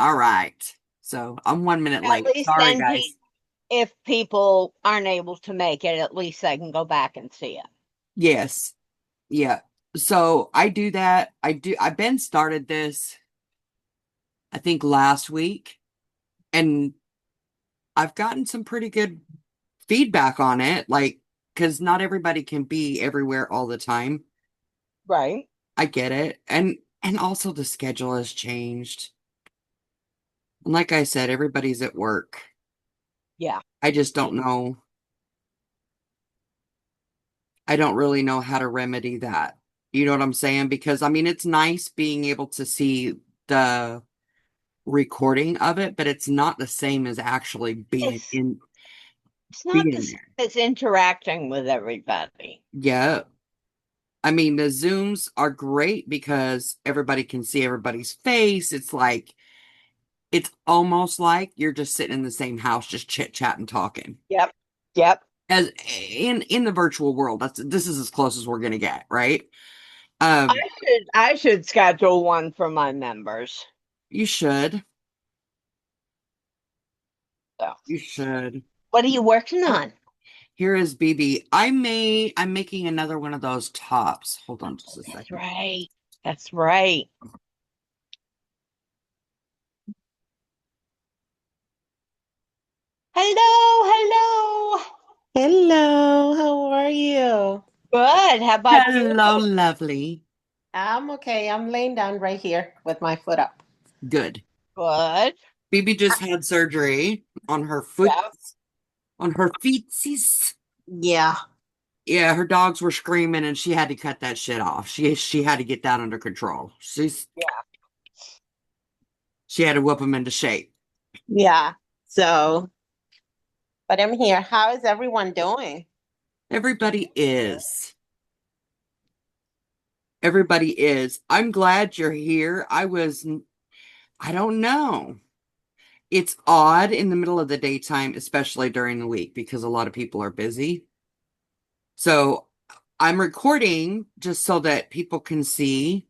All right. So I'm 1 minute At late. least Sorry, then, guys. if people aren't able to make it, at least they can go back and see it. Yes. Yeah. So I do that. I've been started this, I think last week, and I've gotten some pretty good feedback on it. Like, because not everybody can be everywhere all the time. Right. I get it. And also the schedule has changed. And like I said, everybody's at work. Yeah. I just don't know. I don't really know how to remedy that. You know what I'm saying? Because I mean, it's nice being able to see the recording of it, but it's not the same as actually It's not the being same there. as interacting with everybody. Yeah. I mean, the Zooms are great because everybody can see everybody's face. It's almost like you're just sitting in the same house, just chit chatting, talking. Yep. Yep. As in the virtual world, this is as close as we're gonna get, right? I Um, I should schedule one for my members. you should. So, You should. what are you working on? Here is BB. I'm making another one of those tops. Hold on just a That's second. right. That's right. Hello, hello. Hello, how are you? Good. How about you? Hello, lovely. I'm okay. I'm laying down right here with my foot up. Good. Good. BB just had surgery on her foot, Yep. on her feetsies. Yeah. Yeah, her dogs were screaming and she had to cut that shit off. She had to get that under control. Yeah. She had to whip them into shape. Yeah. So, but I'm here. How is everyone doing? Everybody is. Everybody is. I'm glad you're here. I don't know. It's odd in the middle of the daytime, especially during the week, because a lot of people are busy. So I'm recording just so that people can see,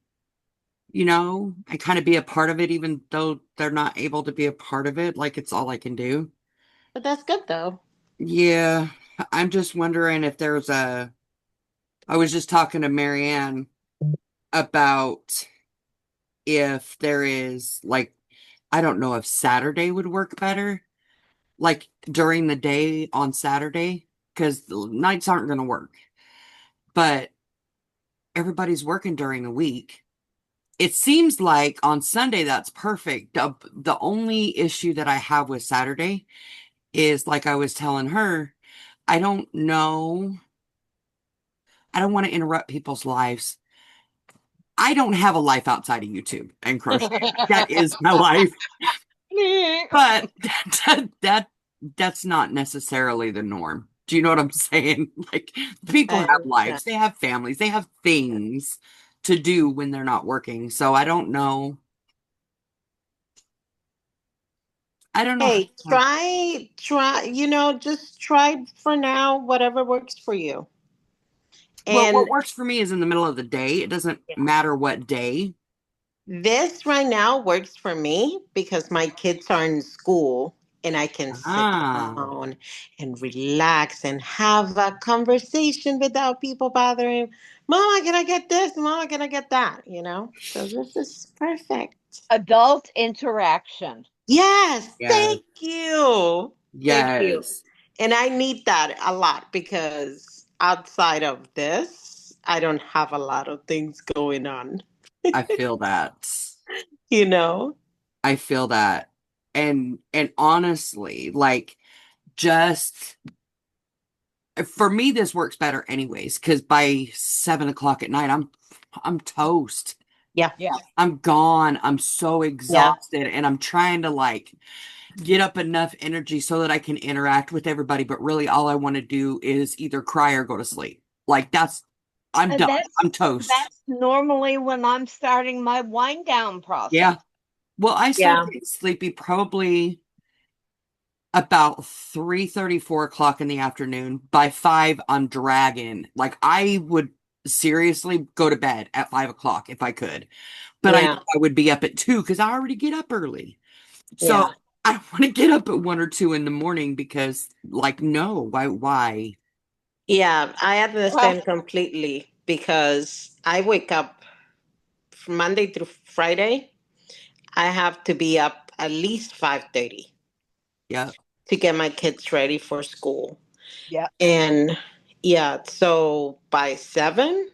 and kind of be a part of it, even though they're not able to be a part of it. Like it's all I can do. But that's good though. Yeah, I'm just wondering if I was just talking to Marianne about if there is like, I don't know if Saturday would work better, like during the day on Saturday, because the nights aren't going to work, but everybody's working during the week. It seems like on Sunday that's perfect. The only issue that I have with Saturday is like I was telling her, I don't know. I don't want to interrupt people's lives. I don't have a life outside of YouTube and crochet. That is my life. But that's not necessarily the norm. Do you know what I'm saying? Like people I have understand. lives, they have families, they have things to do when they're not working. So I don't know. I don't know Hey, how. just try for now, whatever works for you. Well, what And works for me is in the middle of the day. It doesn't matter what day. this right now works for me because my kids are in school and I can sit Ah, down and relax and have a conversation without people bothering. Mama, can I get this? Mama, can I get that? So this is perfect. Adult interaction. Yes, yes, thank you. Thank you. yes. And I need that a lot because outside of this, I don't have a lot of things going on, I feel that. you know? I feel that. And honestly, like just for me, this works better anyways, because by 7 o'clock at night, I'm toast. Yeah. Yeah. I'm gone. I'm so Yeah. exhausted, and I'm trying to like get up enough energy so that I can interact with everybody. But really, all I want to do is either cry or go to sleep. Like I'm And done. that's I'm toast. that's normally when I'm starting my wind down process. Yeah. Well, I start Yeah. getting sleepy probably about 3:30, 4 o'clock in the afternoon. By 5, I'm dragging. Like I would seriously go to bed at 5 o'clock if I could. But I know Yeah. I would be up at 2 because I already get up early. So Yeah. I want to get up at 1 or 2 in the morning because, like, no, why? Yeah, I Well, understand completely because I wake up from Monday through Friday. I have to be up at least 5:30 Yeah, to get my kids ready for school. yeah. And yeah, so by 7,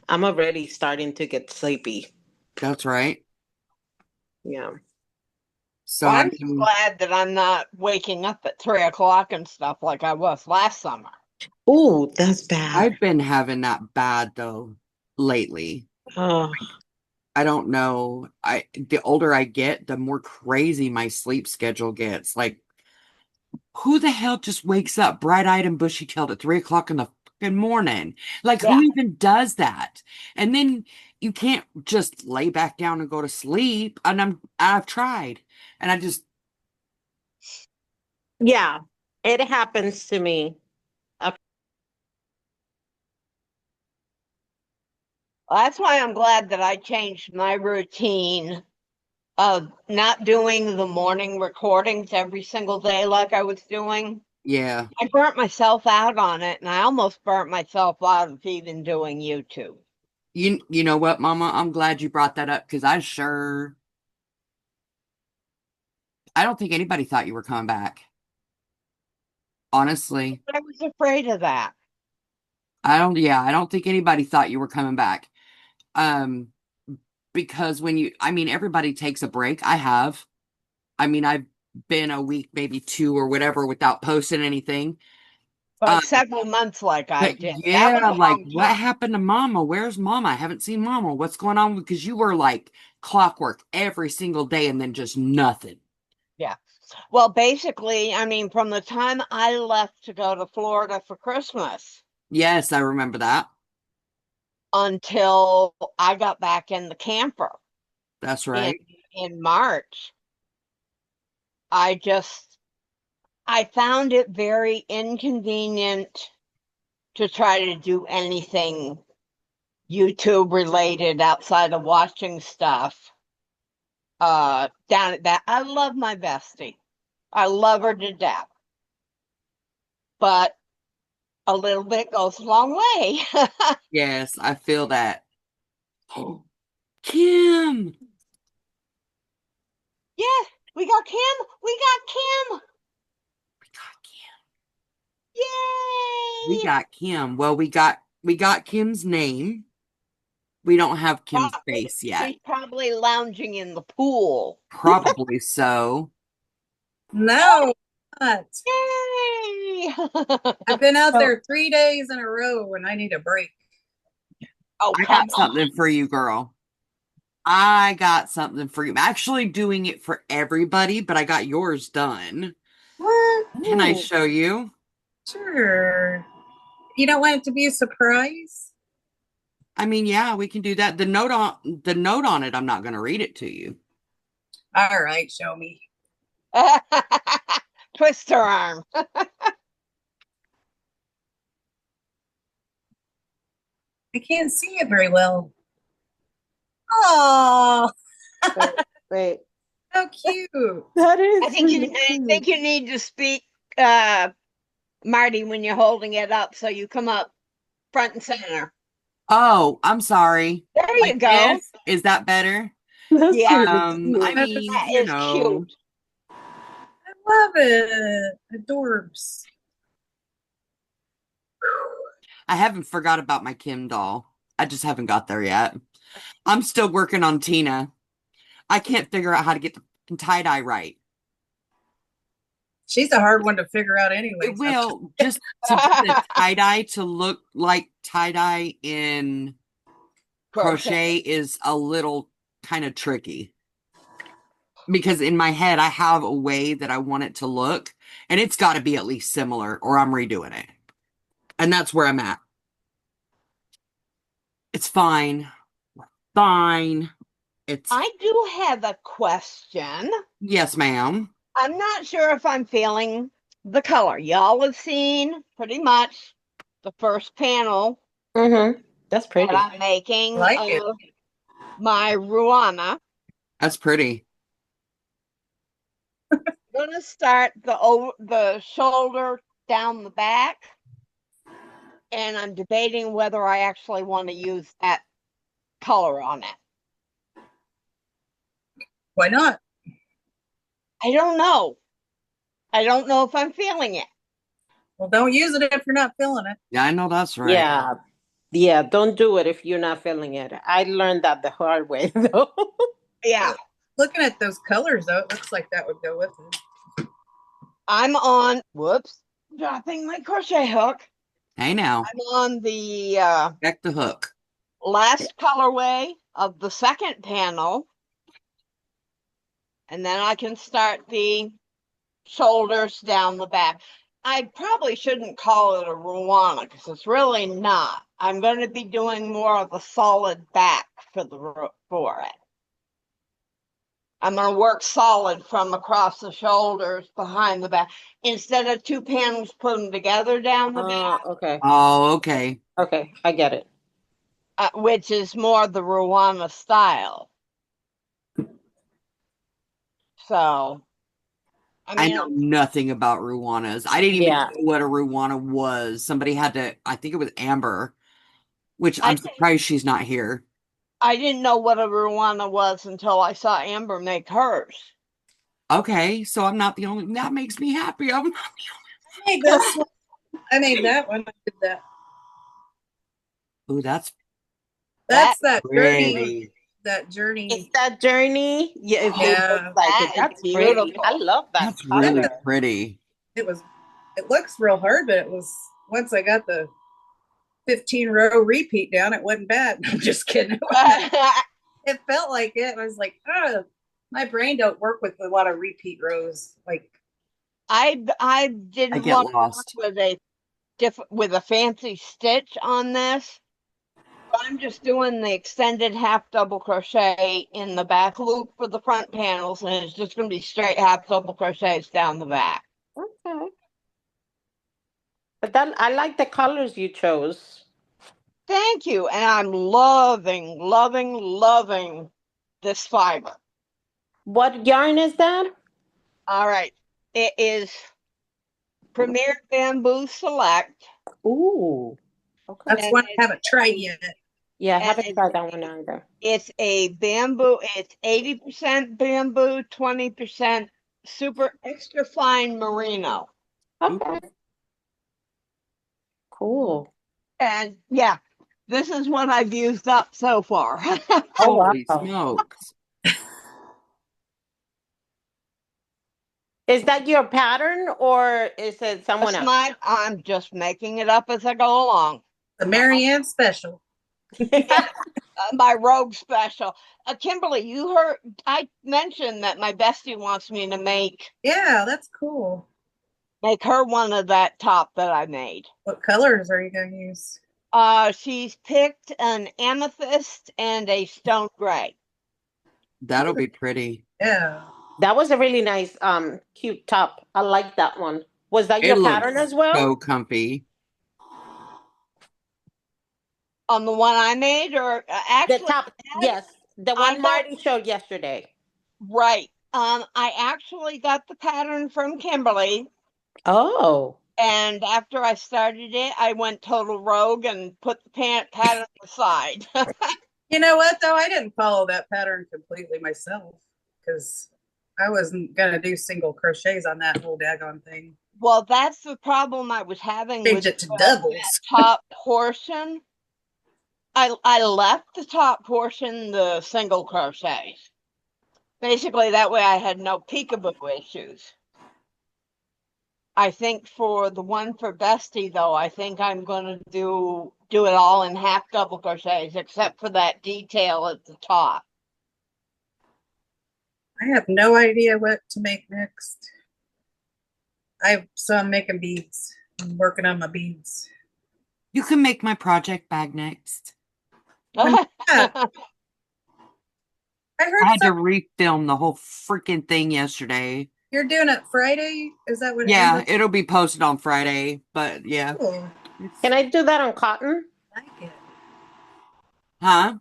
I'm already starting to get sleepy. that's right. Yeah. So, Well, I I'm just mean, glad that I'm not waking up at 3 o'clock and stuff like I was last summer. Ooh, that's bad. I've been having that bad though lately. Oh, I don't know. The older I get, the more crazy my sleep schedule gets. Like, who the hell just wakes up bright-eyed and bushy-tailed at 3 o'clock in the fucking morning? Like, Yeah. who even does that? And then you can't just lay back down and go to sleep. And I've tried. And I just, yeah. It happens to me. Uh, That's why I'm glad that I changed my routine of not doing the morning recordings every single day like I was doing. yeah. I burnt myself out on it, and I almost burnt myself out of even doing YouTube. You know what, Mama? I'm glad you brought that up because I don't think anybody thought you were coming back. Honestly. But I was afraid of that. I don't think anybody thought you were coming back. Um, because I mean, everybody takes a break. I have. I mean, I've been a week, maybe 2 or whatever without posting anything. But Um, several months like I but did. That was yeah, a like long what time. happened to Mama? Where's Mama? I haven't seen Mama. What's going on? Because you were like clockwork every single day and then just nothing. Yeah. Well, basically, I mean, from the time I left to go to Florida for Christmas Yes, I remember that. until I got back in the camper That's in right. in March, I just I found it very inconvenient to try to do anything YouTube related outside of watching stuff. Down at that, I love my bestie. I love her to death, but a little bit goes a long way. Yes, I feel that. Oh, Kim. Yes, we got Kim. We got Kim. We got Kim. We Yay! got Kim. Well, we got Kim's name. We don't have Kim's face yet. She's probably lounging in the pool. Probably so. No, not. Yay! I've been out So, there 3 days in a row and I need a break. oh, I come got on. something for you, girl. I got something for you. I'm actually doing it for everybody, but I got yours done. What? Can I ooh. show you? Sure. You don't want it to be a surprise? I mean, yeah, we can do that. The note on it, I'm not going to read it to you. All right, show me. Twist her arm. I can't see it very well. Oh, Wait, wait. how cute. That I is think you really I cute. think you need to speak Marty when you're holding it up so you come up front and center. Oh, I'm sorry. There you Like go. this? Is that better? That's Yeah, really I cute. That is, mean, that is cute. I love it. Adorbs. I haven't forgot about my Kim doll. I just haven't got there yet. I'm still working on Tina. I can't figure out how to get the tie-dye right. She's a hard one to figure out It anyway. So will just to get the tie-dye to look like tie-dye in Crochet. crochet is a little kind of tricky because in my head I have a way that I want it to look and it's got to be at least similar or I'm redoing it. And that's where I'm at. It's fine. Fine. It's I do have a question. yes, ma'am. I'm not sure if I'm feeling the color. Y'all have seen pretty much the first panel Mm-hmm. That's that pretty. I'm making I like it. of my Ruana. That's pretty. gonna start the shoulder down the back, and I'm debating whether I actually want to use that color on it. Why not? I don't know. I don't know if I'm feeling it. Well, don't use it if you're not feeling it. Yeah, I know that's right. Yeah. Yeah, don't do it if you're not feeling it. I learned that the hard way though. Yeah, Looking at those colors, though, it looks like that would go with it. I'm on. Whoops, dropping my crochet hook. Hey now, I'm on the check the hook. last colorway of the second panel, and then I can start the shoulders down the back. I probably shouldn't call it a Ruana because it's really not. I'm going to be doing more of a solid back for it. I'm going to work solid from across the shoulders behind the back instead of two panels put them together down the back, Okay. Oh, okay. Okay, I get it. which is more the Ruana style. So, I I mean, know nothing about Ruanas. I didn't even Yeah. know what a Ruana was. Somebody had to, I think it was Amber, which I I'm surprised she's not here. I didn't know what a Ruana was until I saw Amber make hers. Okay, so I'm not the only, that makes me happy. I'm not I made this one. I made that one. I did that. the, ooh, that's That That's that journey. pretty. That It's journey. that journey. Yeah, if it looks Yeah. like that it. is That's pretty. I beautiful. love that That's That really was, color. pretty. it was. It looks real hard, but it was. Once I got the 15-row repeat down, it wasn't bad. I'm just kidding. It wasn't that. It felt like it. I was like, oh, my brain don't work with a lot of repeat rows. Like, I I didn't get want to work lost. with a fancy stitch on this. I'm just doing the extended half double crochet in the back loop for the front panels, and it's just going to be straight half double crochets down the back. Okay. But that I like the colors you chose. Thank you, and I'm loving, loving, loving this fiber. What yarn is that? All right, it is Premier Bamboo Select, Ooh. Okay. that's and one I haven't tried yet. Yeah, I and haven't tried that one either. it's a bamboo. It's 80% bamboo, 20% super extra fine merino. Okay. Cool. And yeah, this is what I've used up so far. Oh Holy wow. smokes. Is that your pattern or is it someone else? I'm just making it up as I go along. The Marianne special. Yeah, my rogue special. Kimberly, you heard I mentioned that my bestie wants me to Yeah, that's cool. make her one of that top that I made. What colors are you going to use? She's picked an amethyst and a stone gray. That'll be pretty. Yeah. That was a really nice cute top. I like that one. Was that It your pattern looks as well? so comfy. On the one I made, or The actually, top, yes. The I one got Marty showed yesterday. right. I actually got the pattern from Kimberly, Oh. and after I started it, I went total rogue and put the pattern aside. You know what, though? I didn't follow that pattern completely myself because I wasn't going to do single crochets on that whole daggone thing. Well, that's the problem I was having Change with it to that doubles. top portion. I left the top portion the single crochets. Basically, that way I had no peekaboo issues. I think for the one for Bestie, though, I think I'm going to do it all in half double crochets, except for that detail at the top. I have no idea what to make next. So I'm making beads. I'm working on my beads. You can make my project bag next. Yeah, I I heard had to some. refilm the whole freaking thing yesterday. You're doing it Friday. Is that what Yeah, Amber? it'll be posted on Friday, but yeah. Cool. Can I do that on cotton? I like it. Huh?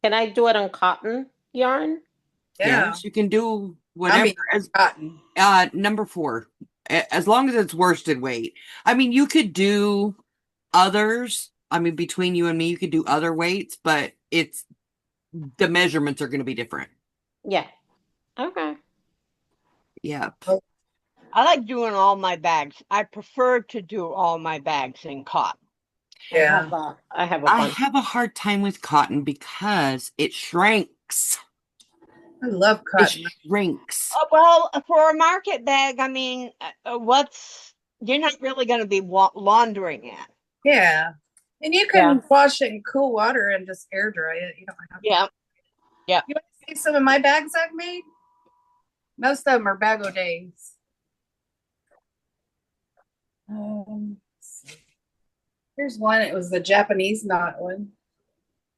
Can I do it on cotton yarn? Yeah. Yes, you can do I whatever. mean, cotton. Number 4, as long as it's worsted weight. I mean, you could do others. I mean, between you and me, you could do other weights, but it's the measurements are going to be different. Yeah. Okay. Yeah. I like doing all my bags. I prefer to do all my bags in cotton. Yeah. I have a I bunch. have a hard time with cotton because it shrinks. I love It cotton. shrinks. Well, for a market bag, I mean, you're not really going to be laundering it. Yeah. And you Yeah. can wash it in cool water and just air dry it. You don't have to. Yeah. Yeah. You want to see some of my bags I've made? Most of them are bag o' days. Here's one. It was the Japanese knot one.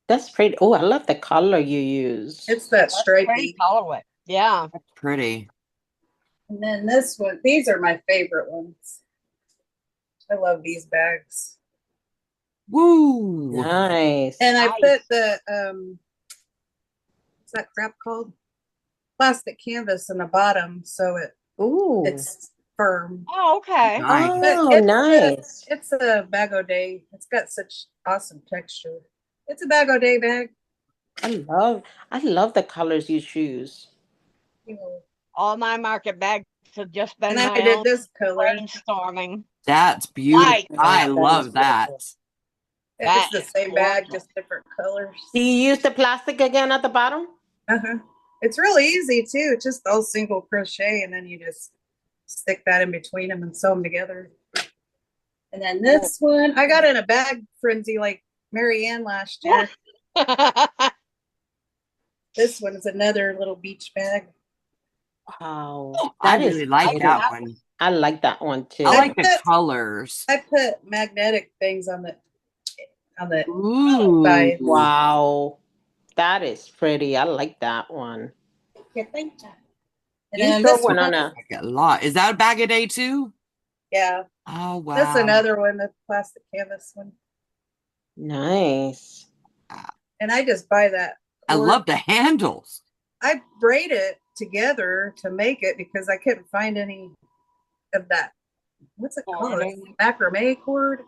That's pretty. Oh, I love the color you use. It's that That's pretty stripey. colorway. Yeah. That's pretty. And then this one. These are my favorite ones. I love these bags. Woo! Nice. And I Nice. put the what's that crap called? Plastic canvas in the bottom, so Ooh. it's firm. Oh, okay. Nice. Oh, But nice. it's a bag o' day. It's got such awesome texture. It's a bag o' day bag. I love the colors you choose. You know. All my market bags have just been And I my did own this color. brainstorming. That's beautiful. Like I That love is that. beautiful. It's the That is same bag, gorgeous. just different colors. Do you use the plastic again at the bottom? Uh-huh. It's really easy too. It's just all single crochet, and then you just stick that in between them and sew them together. And then this one, I got in a bag frenzy like Marianne last year. This one is another little beach bag. Wow. I That is really like pretty. that one. I like that one too. I like the put- colors. I put magnetic things on the Ooh. side. Wow. That is pretty. I like that one. Yeah, thank you. And You then throw this one one, on a Like a lot. Is that a bag a day too? yeah, Oh wow. that's another one, the plastic canvas one. nice. And I just buy that. I cord. love the handles. I braid it together to make it because I couldn't find any of that. What's it called? Cording. Macrame cord?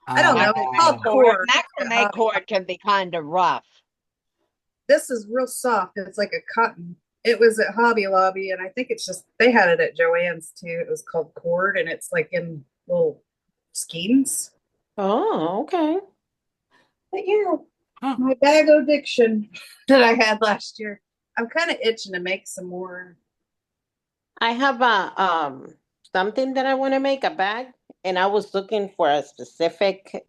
I don't know. It's called cord. Macrame cord can be kind of rough. This is real soft. It's like a cotton. It was at Hobby Lobby, and I think it's just they had it at Joann's too. It was called cord, and it's like in little skeins. Oh, okay. But yeah, Huh. my bag o' diction that I had last year. I'm kind of itching to make some more. I have a something that I want to make a bag, and I was looking for a specific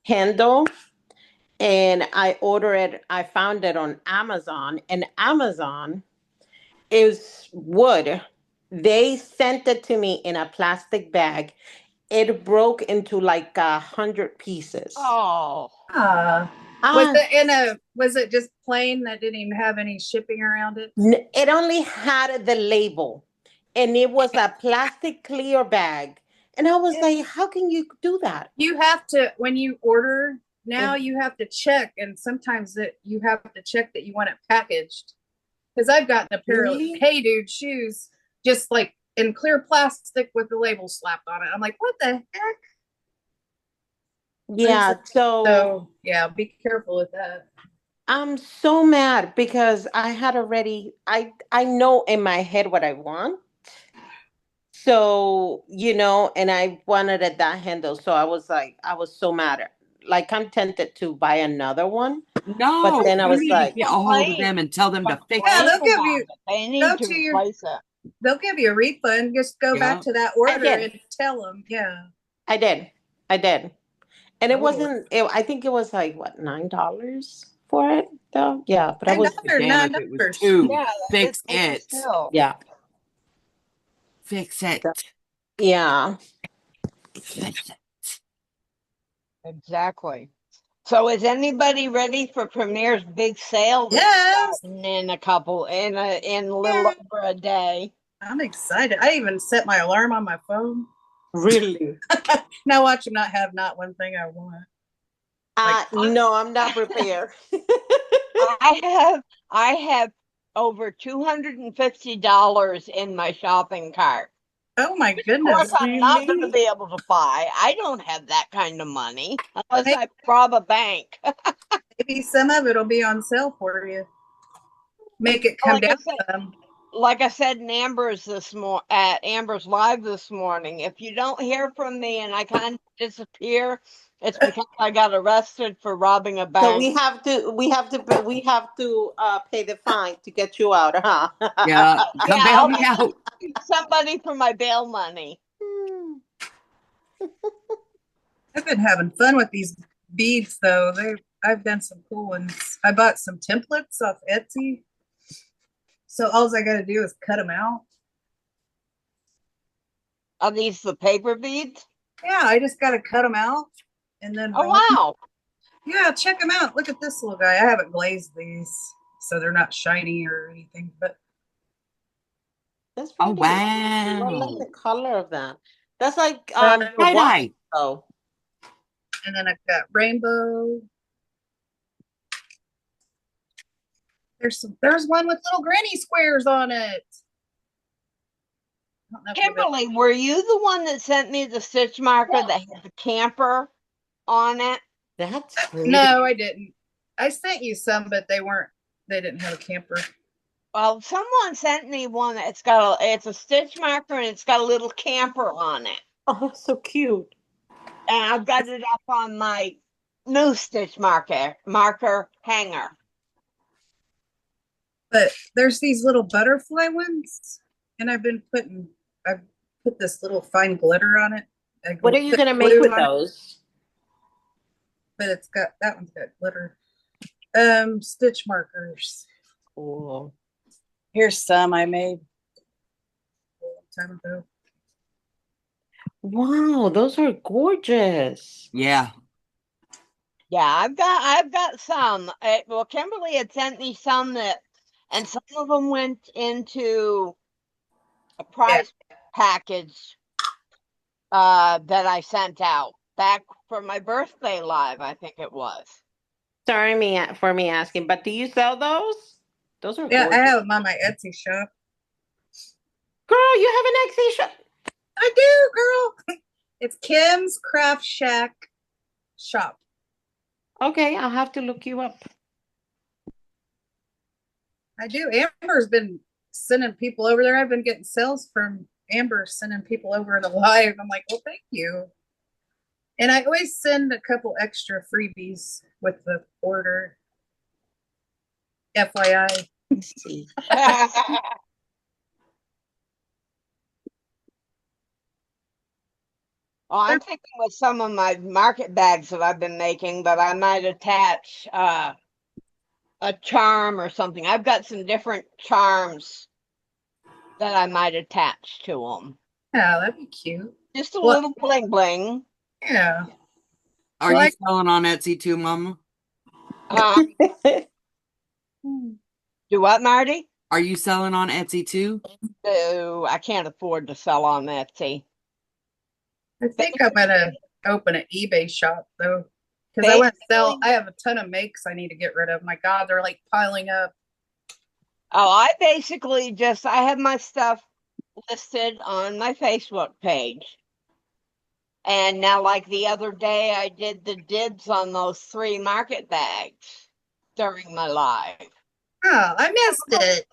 handle, and I found it on Amazon, and Amazon is wood. They sent it to me in a plastic bag. It broke into like 100 pieces. Oh. Was it just plain that didn't even have any shipping around it? It only had the label, and it was a plastic clear bag. And I was like, how can you do that? You have to, when you order now, you have to check, and sometimes you have to check that you want it packaged. Because I've gotten a pair of Hey Dude shoes just like in clear plastic with the label slapped on it. I'm like, what the heck? Yeah, so yeah, be careful with that. I'm so mad because I had already I know in my head what I want. So, and I wanted it that handle. So I was like, I was so mad. Like I'm tempted to buy another one. No, But then I you was need like, to get a hold of them and tell them to fix Yeah, it. they'll give you. They need to replace it. They'll give you a refund. Just go back to that order and tell them. Yeah, I did. And it wasn't. I think it was like what, $9 for it though. Yeah, but I was. Damn, if it was two, Yeah, fix it. Yeah, fix it. Yeah, Fix it. Exactly. So is anybody ready for Premier's big sale? Yes. In a little over a day. I'm excited. I even set my alarm on my phone. Really? Now watch him not have not one thing I want. No, I'm not prepared. I have over $250 in my shopping cart. Oh my Of course, goodness. I'm not going to Really? be able to buy. I don't have that kind of money unless Maybe, I rob a bank. maybe some of it'll be on sale for you. Make it come Like down I said, some. in at Amber's Live this morning, if you don't hear from me and I kind of disappear, it's because I got arrested for robbing a So bank. we have to pay the fine to get you out, huh? Yeah, Yeah, come bail I'll me out. be somebody for my bail money. I've been having fun with these beads though. I've done some cool ones. I bought some templates off Etsy. So all I gotta do is cut them out. Are these the paper beads? Yeah, I just gotta cut them out and then Oh, roll 'em. wow. Yeah, check them out. Look at this little guy. I haven't glazed these, so they're not shiny or anything. But That's Oh, pretty nice. I like wow. the color of that. That's like your Bright watch eye. though. and then I've got rainbow. There's one with little granny squares on it. I don't know if you've ever- Kimberly, were you the one that sent me the stitch marker that had the camper on it? That's pretty. No, I didn't. I sent you some, but they didn't have a camper. Well, someone sent me one that's it's a stitch marker and it's got a little camper on it. Oh, that's so cute. And I've got it up on my new stitch marker hanger. But there's these little butterfly ones, and I've put this little fine glitter on it. I What are you put gonna make glue with on it, those? but that one's got glitter. Stitch markers. Cool. Here's some I made a long time ago. Wow, those are gorgeous. Yeah. Yeah, I've got some. Well, Kimberly had sent me some and some of them went into a Yeah. prize package that I sent out back for my birthday live, I think it was. Sorry for me asking, but do you sell those? Those are Yeah, I gorgeous. have them on my Etsy shop. Girl, you have an Etsy shop. I do, girl. It's Kim's Craft Shack shop. Okay, I'll have to look you up. I do. Amber's been sending people over there. I've been getting sales from Amber sending people over in the live. I'm like, well, thank you. And I always send a couple extra freebies with the order. FYI. Let's see. Oh, I'm thinking with some of my market bags that I've been making, but I might attach a charm or something. I've got some different charms that I might attach to them. Yeah, that'd be cute. Just a Well, little bling bling. yeah. Are Well, you selling on Etsy too, Mama? Uh, do what, Marty? Are you selling on Etsy too? No, I can't afford to sell on Etsy. I think I'm gonna open an eBay shop though. Because I want to Basically, I have a ton of makes I need to get rid of. My God, they're like piling up. I basically I have my stuff listed on my Facebook page. And now, like the other day, I did the dibs on those 3 market bags during my live. Oh, I missed it.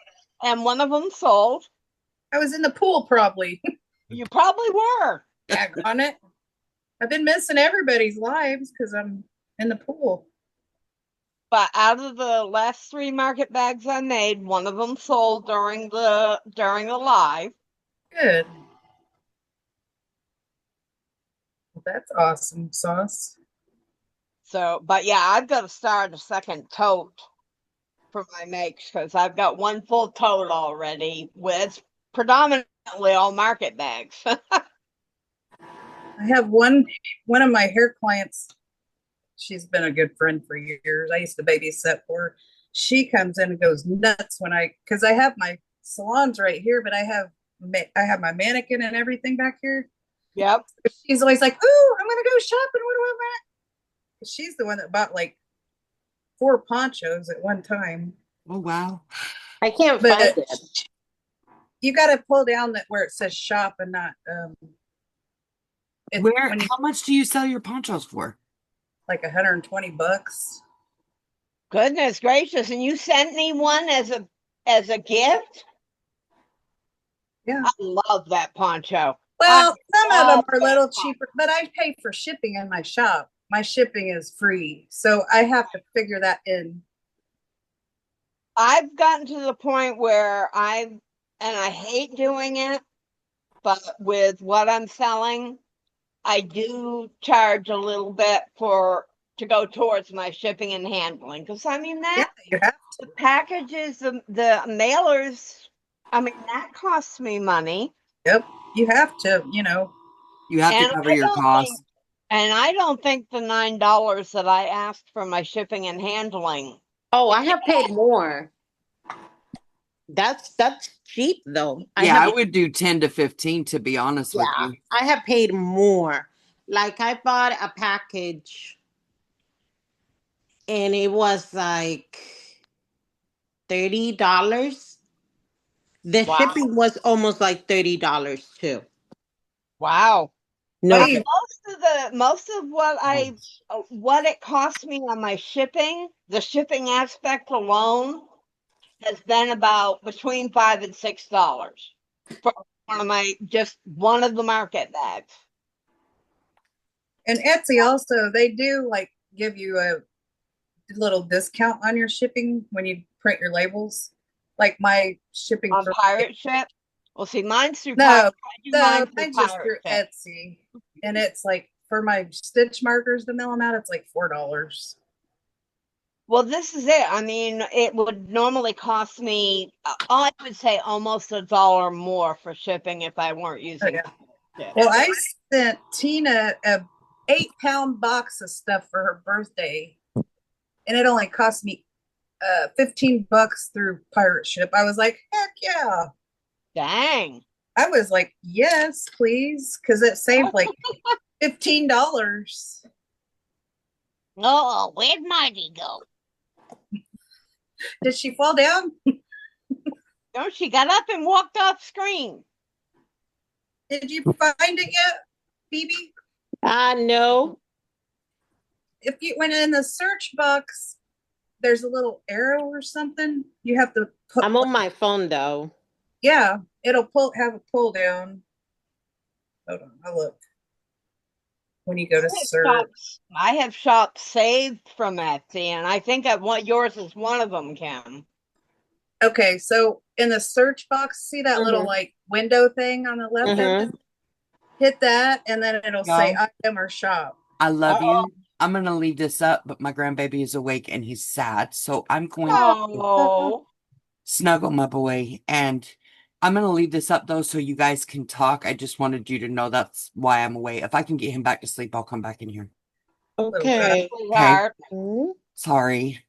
And one of them sold. I was in the pool probably. You probably were. Tag on it. I've been missing everybody's lives because I'm in the pool. But out of the last 3 market bags I made, one of them sold during the live. Good. Well, that's awesome sauce. So, but yeah, I've got to start a second tote for my makes because I've got one full tote already with predominantly all market bags. I have one of my hair clients. She's been a good friend for years. I used to babysit for her. She comes in and goes nuts because I have my salons right here, but I have my mannequin and everything back here. Yep. She's always like, "Ooh, I'm gonna go shopping. What do I want?" She's the one that bought like 4 ponchos at one time. Oh, wow. I can't find But it. you got to pull down that where it says shop and not it's Where, when you how much do you sell your ponchos for? like $120. Goodness gracious. And you sent me one as a gift? Yeah. I love that poncho. I Well, some of them love are a that little poncho. cheaper, but I pay for shipping in my shop. My shipping is free, so I have to figure that in. I've gotten to the point where and I hate doing it, but with what I'm selling, I do charge a little bit to go towards my shipping and handling. Because I mean Yeah, that you have the to. packages, the mailers, I mean that costs me money. Yep, you have to. You have to And cover I your don't think costs. and I don't think the $9 that I asked for my shipping and handling. Oh, I have paid more. That's cheap though. I Yeah, have I would do 10 to 15 to be honest with Yeah, you. I have paid more. Like I bought a package and it was like $30. The Wow. shipping was almost like $30 too. Wow. What No do Uh, you? joke. most of what it cost me on my shipping, the shipping aspect alone has been about between $5 and $6 for one of the market bags. And Etsy also, they do like give you a little discount on your shipping when you print your labels. Like my shipping On for Pirate Ship. Well, see, mine's through Pirate. no, I do no, mine through mine's just Pirate through Ship. Etsy, and it's like for my stitch markers to mail them out, it's like $4. Well, this is it. I mean, it would normally cost me, I would say almost $1 more for shipping if I weren't Oh, using yeah. Pirate Ship. Well, I sent Tina a 8-pound box of stuff for her birthday, and it only cost me $15 through pirate ship. I was like, heck yeah. Dang. I was like, yes, please, because it saved like $15. Oh, where'd Marty go? Did she fall down? No, she got up and walked off screen. Did you find it yet, Phoebe? No. If you went in the search box, there's a little arrow or something. You have to put, I'm on my phone though. yeah, it'll have a pull down. Hold on, I'll look when you go to search. I have shops saved from Etsy, and I think I want yours is one of them, Kim. Okay, so in the search box, see that little Mm-hmm. like window thing on the left of it? Mm-hmm. Hit that, and then it'll say Y'all, item or shop. I love Uh-oh. you. I'm going to leave this up, but my grandbaby is awake and he's sad. So I'm going to Oh. snuggle my boy. And I'm going to leave this up though so you guys can talk. I just wanted you to know that's why I'm away. If I can get him back to sleep, I'll come back in here. Little guy. Okay. Okay. Sweetheart. Sorry.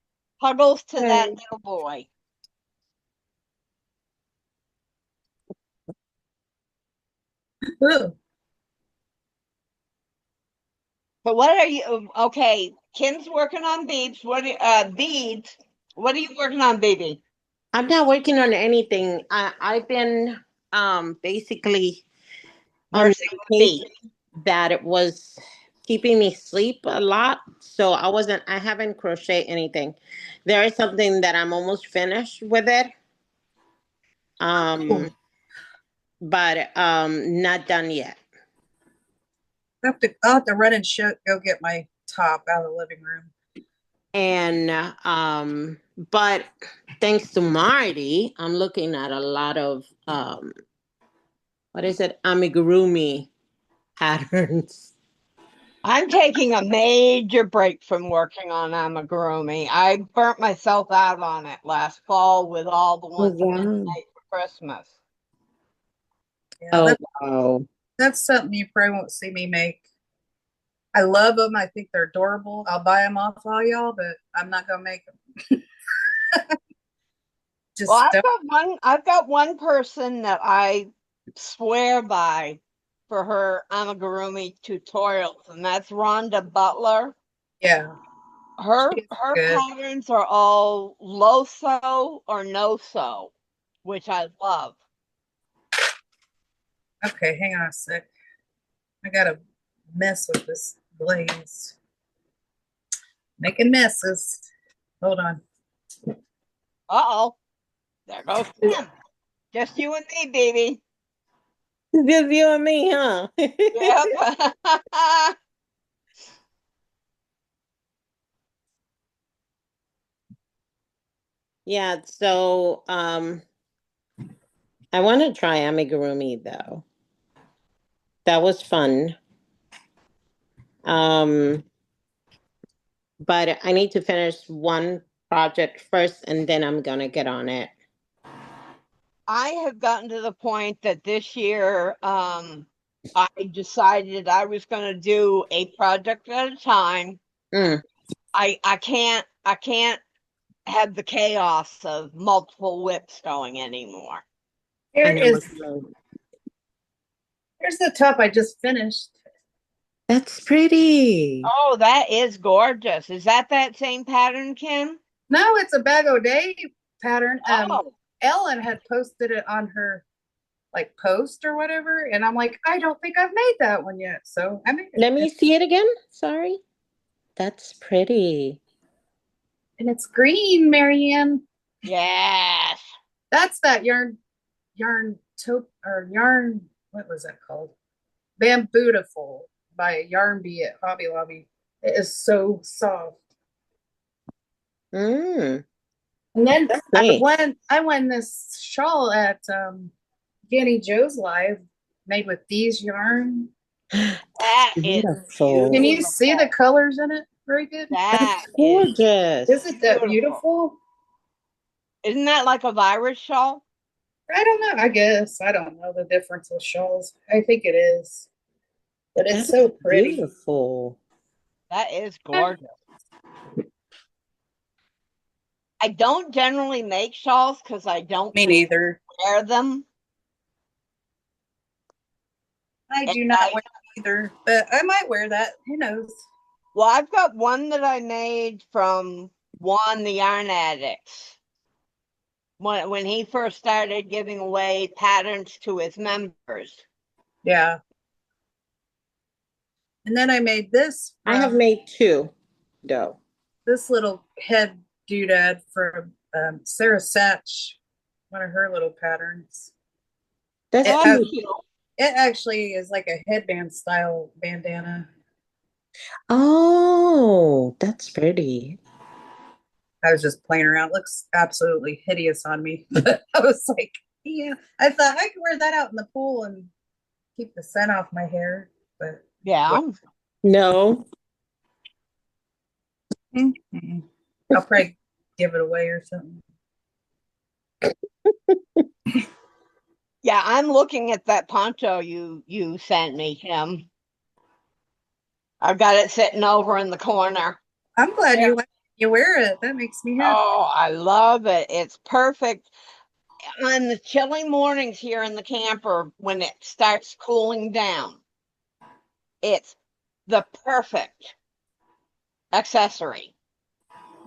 Huggles to that Okay. little boy. Ooh. But what are you? Okay, Kim's working on beads. Beads? What are you working on, baby? I'm not working on anything. I've been basically on Nursing the bead. medication that it was keeping me sleep a lot. So I haven't crocheted anything. There is something that I'm almost finished with it. Ooh. But not done yet. I'll have to run and go get my top out of the living room. And but thanks to Marty, I'm looking at a lot of what is it? Amigurumi patterns. I'm taking a major break from working on amigurumi. I burnt myself out on it last fall with all the Oh ones I had to wow. make for Christmas. Yeah, Oh wow. that's something you probably won't see me make. I love them. I think they're adorable. I'll buy them off all y'all, but I'm not gonna make them. Well, Just don't. I've got one person that I swear by for her amigurumi tutorials, and that's Rhonda Butler. Yeah. Her She's her good. patterns are all low sew or no sew, which I love. Okay, hang on a sec. I gotta mess with this glaze. Making messes. Hold on. Uh-oh, there goes Kim. Just you and me, baby. Just you and me, huh? Yep. Yeah, so I want to try amigurumi though. That was fun. Um, but I need to finish one project first and then I'm gonna get on it. I have gotten to the point that this year, I decided I was going to do a project at a time. Mm, I can't have the chaos of multiple whips going anymore. I Here know what is you mean. here's the top I just finished. That's pretty. Oh, that is gorgeous. Is that same pattern, Kim? No, it's a bag o' day pattern. Oh, Ellen had posted it on her like post or whatever, and I'm like, I don't think I've made that one yet. So I made Let it. me see it again. Sorry. That's pretty. And it's green, Marianne. yes. That's that yarn taupe or yarn, what was that called? Bambootiful by Yarn Bee at Hobby Lobby. It is so soft. Mm, And then that's I great. won I won this shawl at Danny Joe's live made with these yarn. That's That is beautiful. Can you see the beautiful. colors in it very good? That That's is Isn't gorgeous. that beautiful. beautiful? Isn't that like a virus shawl? I don't know. I guess. I don't know the difference with shawls. I think it is. But it's That's so pretty. beautiful. That is gorgeous. I don't generally make shawls because I don't Me neither. wear them. I And do not wear it either, but I might wear that. Who knows? well, I've got one that I made from Juan the Yarn Addicts when he first started giving away patterns to his members. Yeah. And then I made this I have from made two, though. this little head doodad from Sarah Satch, one of her little patterns. That's It Oh, that's has, cute. cute. it actually is like a headband style bandana. Oh, that's pretty. I was just playing around. It looks absolutely hideous on me. But I was like, yeah. I thought I could wear that out in the pool and keep the scent off my hair. But Yeah. what? No. Mm-mm. I'll probably give it away or something. Yeah, I'm looking at that poncho you sent me, Kim. I've got it sitting over in the corner. I'm glad Yeah. you wear it. That makes me happy. Oh, I love it. It's perfect on the chilly mornings here in the camper when it starts cooling down. It's the perfect accessory.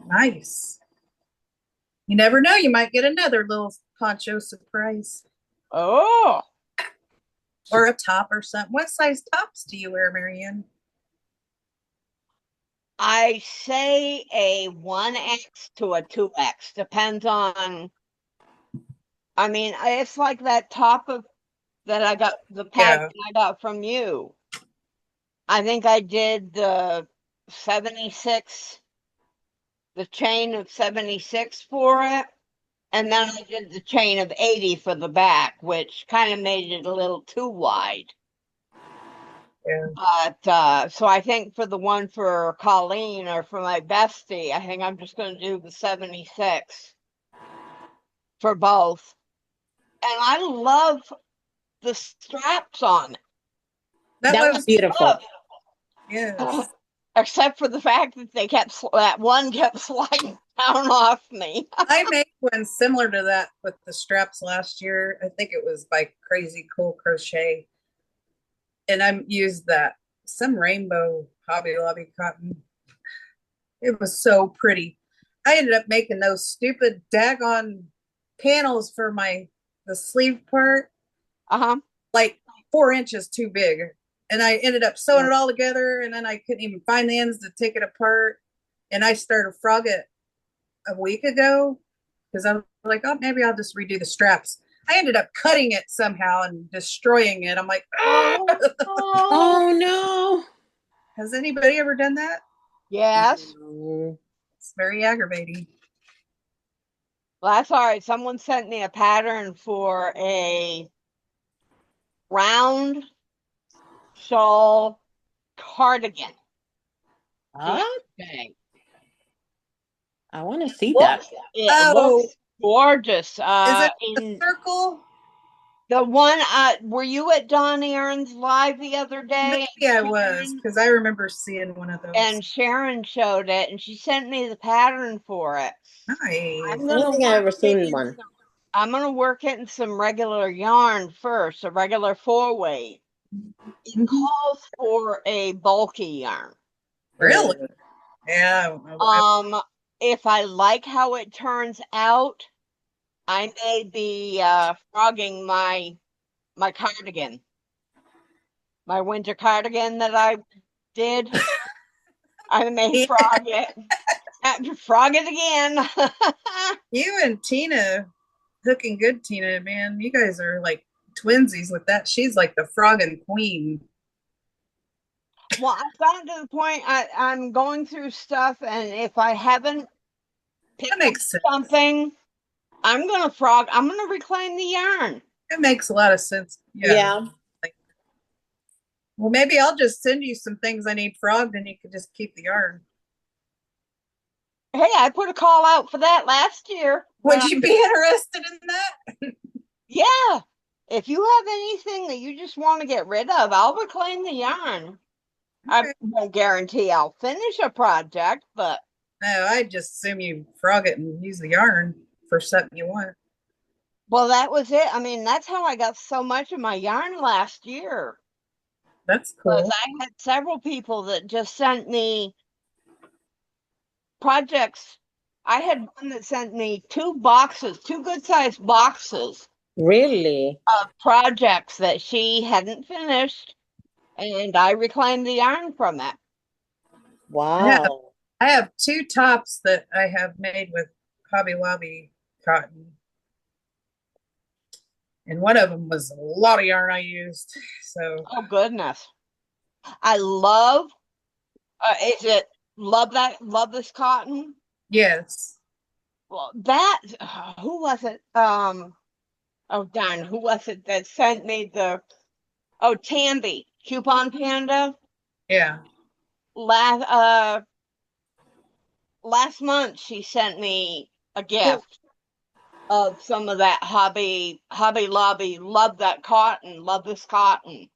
Nice. You never know. You might get another little poncho surprise Oh, or a top or something. What size tops do you wear, Marianne? I say a 1X to a 2X. Depends on, I mean, it's like that top of that I got, the pattern Yeah. I got from you. I think I did the 76, the chain of 76 for it. And then I did the chain of 80 for the back, which kind of made it a little too wide. Yeah. But so I think for the one for Colleen or for my bestie, I think I'm just going to do the 76 for both. And I love the straps on it. That That was was, beautiful. yes. Except for the fact that that one kept sliding down off me. I made one similar to that with the straps last year. I think it was by Crazy Cool Crochet. And I used that some rainbow Hobby Lobby cotton. It was so pretty. I ended up making those stupid daggone panels for the sleeve part, Uh-huh. like 4 inches too big. And I ended up sewing it all together, and then I couldn't even find the ends to take it apart. And I started frog it a week ago because I was like, oh, maybe I'll just redo the straps. I ended up cutting it somehow and destroying it. I'm like, oh, Oh, Oh no. has anybody ever done that? yes. No. It's very aggravating. Well, that's all right. Someone sent me a pattern for a round shawl cardigan the Huh? other day. I want to see that. It Oh, looks gorgeous. is it the In circle? the one, were you at Dawn Aaron's live the other day? Maybe I was because I remember seeing one of those. And Sharon showed it, and she sent me the pattern for it. I'm Nice. I don't gonna think I've work ever it seen in one. some, I'm gonna work it in some regular yarn first, a regular 4-weight. It Mhm. calls for a bulky yarn. Really? Yeah. Um, if I like how it turns out, I may be frogging my cardigan, my winter cardigan that I did. I may Yeah, frog it, frog it again. you and Tina, looking good, Tina, man. You guys are like twinsies with that. She's like the frog and queen. Well, I've gotten to the point I'm going through stuff, and if I haven't That picked up makes sense. something, I'm gonna reclaim the yarn. It makes a lot of sense. Yeah. Yeah. Like, well, maybe I'll just send you some things I need frogged and you can just keep the yarn. Hey, I put a call out for that last year. Would you be interested in that? Yeah, if you have anything that you just want to get rid of, I'll reclaim the yarn. I Okay. won't guarantee I'll finish a project, but No, I just assume you frog it and use the yarn for something you want. well, that was it. I mean, that's how I got so much of my yarn last year. That's Was cool. I had several people that just sent me projects. I had one that sent me 2 boxes, 2 good-sized boxes Really? of projects that she hadn't finished, and I reclaimed the yarn from it. I have Wow. I have two tops that I have made with Hobby Lobby cotton, and one of them was a lot of yarn I used. So Oh goodness. I love is it love this cotton? yes, Well, that who was it? Oh darn, who was it that sent me the Tandy Coupon Panda yeah, last last month she sent me a gift of some of that Hobby Lobby love this cotton.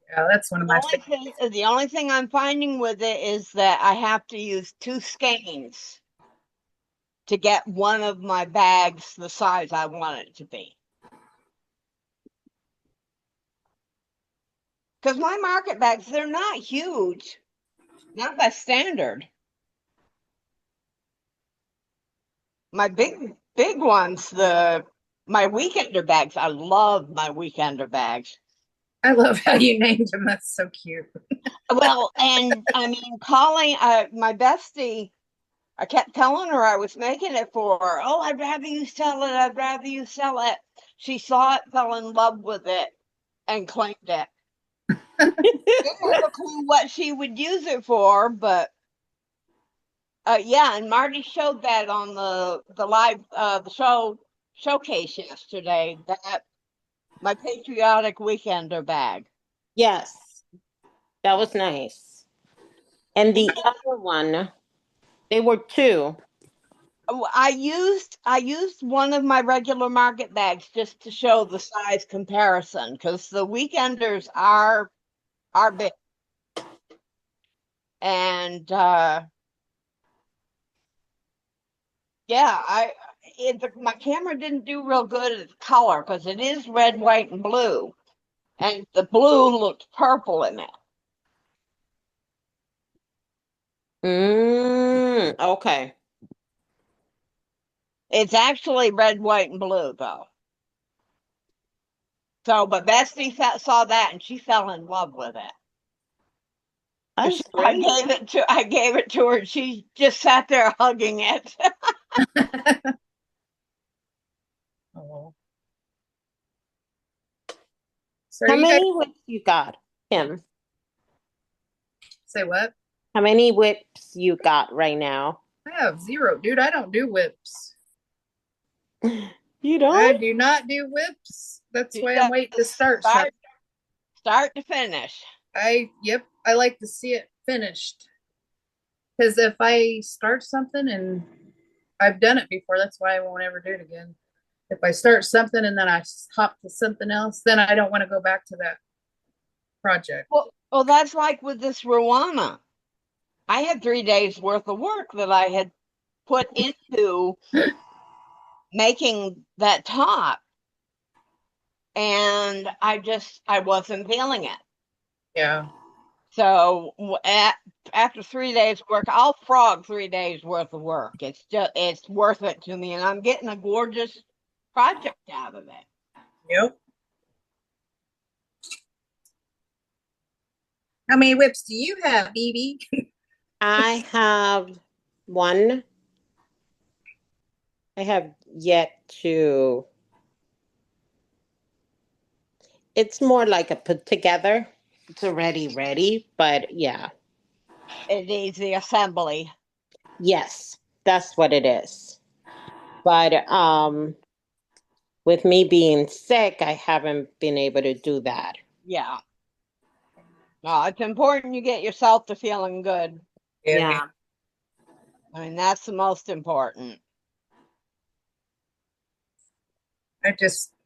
yeah. That's one of my favorites. The only thing I'm finding with it is that I have to use 2 skeins to get one of my bags the size I want it to be. Because my market bags, they're not huge, not by standard. My big ones, the my weekender bags. I love my weekender bags. I love how you named them. That's so cute. Well, and I mean, calling my bestie, I kept telling her I was making it for her. Oh, I'd rather you sell it. I'd rather you sell it. She saw it, fell in love with it, and claimed it. Didn't have a clue what she would use it for, but yeah, and Marty showed that on the live the showcase yesterday. That my patriotic weekender bag. Yes. That was nice. And the other one, they were two. Oh, I used one of my regular market bags just to show the size comparison because the weekenders are big, and yeah, my camera didn't do real good at color because it is red, white, and blue, and the blue looked purple in it. Okay. It's actually red, white, and blue, though. So, but Bestie saw that and she fell in love with it. That's I great. gave it to her. And she just sat there hugging it. Oh. So are How you guys many whips you got, Kim? say what? How many whips you got right now? I have zero, dude. I don't do whips. You I don't? do not do whips. That's She why I'm does waiting to start something. start to finish. Yep, I like to see it finished. Because if I start something and I've done it before, that's why I won't ever do it again. If I start something and then I hop to something else, then I don't want to go back to that project. Well, that's like with this Rwana. I had 3 days worth of work that I had put into making that top, and I wasn't feeling it. Yeah. So after 3 days work, I'll frog 3 days worth of work. It's worth it to me, and I'm getting a gorgeous project out of it. Yep. How many whips do you have, BB? I have one. I have yet to. It's more like a put together. It's already ready, but yeah. It needs the assembly. Yes, that's what it is. But with me being sick, I haven't been able to do that. Yeah. No, it's important you get yourself to feeling good. Yeah. Yeah. I mean, that's the most important.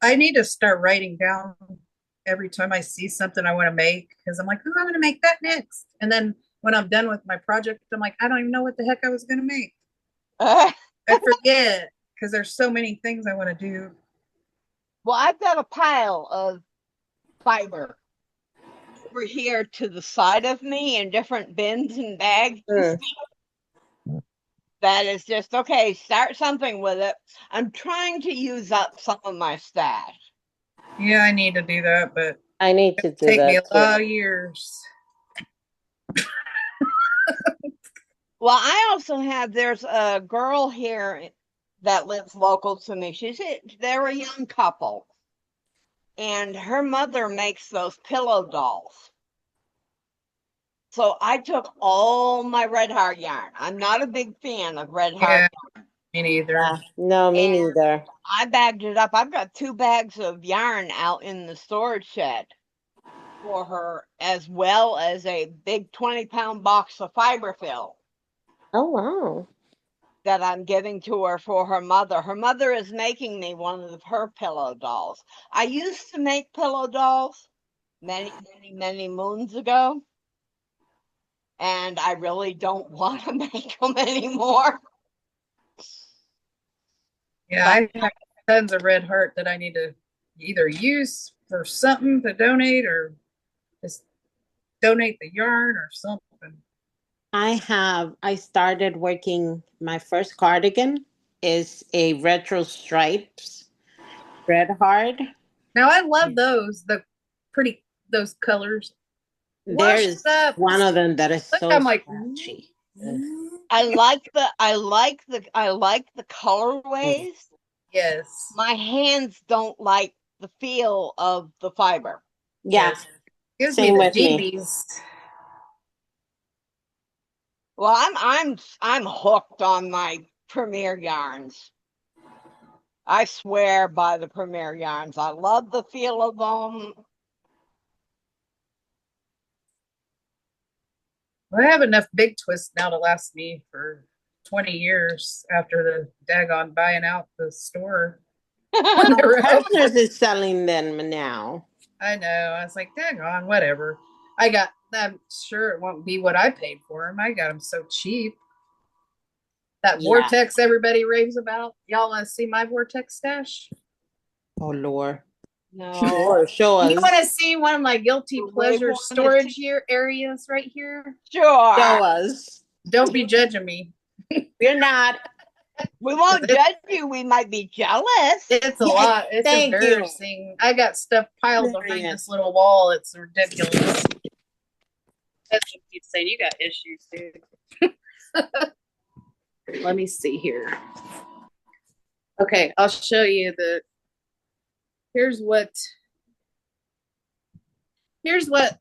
I need to start writing down every time I see something I want to make because I'm like, oh, I'm going to make that next. And then when I'm done with my project, I'm like, I don't even know what the heck I was going to make. I forget because there's so many things I want to do. Well, I've got a pile of fiber over here to the side of me in different bins and bags and Mm. stuff. That is just okay. Start something with it. I'm trying to use up some of my stash. Yeah, I need to do that, but I need to it'll do take me a that too. lot of years. Well, I also have, there's a girl here that lives local to me. They're a young couple, and her mother makes those pillow dolls. So I took all my red heart yarn. I'm not a big fan of red heart Yeah, me neither. Yeah. No, me yarn. neither. I bagged it up. I've got 2 bags of yarn out in the storage shed for her, as well as a big 20-pound box of fiber fill Oh wow. that I'm giving to her for her mother. Her mother is making me one of her pillow dolls. I used to make pillow dolls many, many, many moons ago, and I really don't want to make them anymore. Yeah, But I have tons of red heart that I need to either use for something to donate or just donate the yarn or something. I started working my first cardigan is a retro stripes red hard. Now I love those, the pretty those colors. Wash There's up. one of them that is Look, so I'm like, scratchy. Ugh. I like the Mm. colorways. yes, My hands don't like the feel of the fiber. Yeah, yes. Gives me same the with me. jeebies. Well, I'm hooked on my Premier yarns. I swear by the Premier yarns. I love the feel of them. I have enough big twists now to last me for 20 years after the daggone buying out the store when they were open. Partners is selling them now. I know. I was like, daggone, whatever. I'm sure it won't be what I paid for them. I got them so cheap. That Yeah. vortex everybody raves about. Y'all want to see my vortex stash? Oh Lord. No, Sure, show You us. want to see one of my guilty you really pleasure want to storage see? here areas right here? Show Sure. us. Don't be judging me. You're not. We won't judge you. We might be jealous. It's a Yeah, lot. It's thank you. embarrassing. I got stuff piled behind Marianne. this little wall. It's ridiculous. That's what keeps saying you got issues, dude. Let me see here. Okay, I'll show you here's what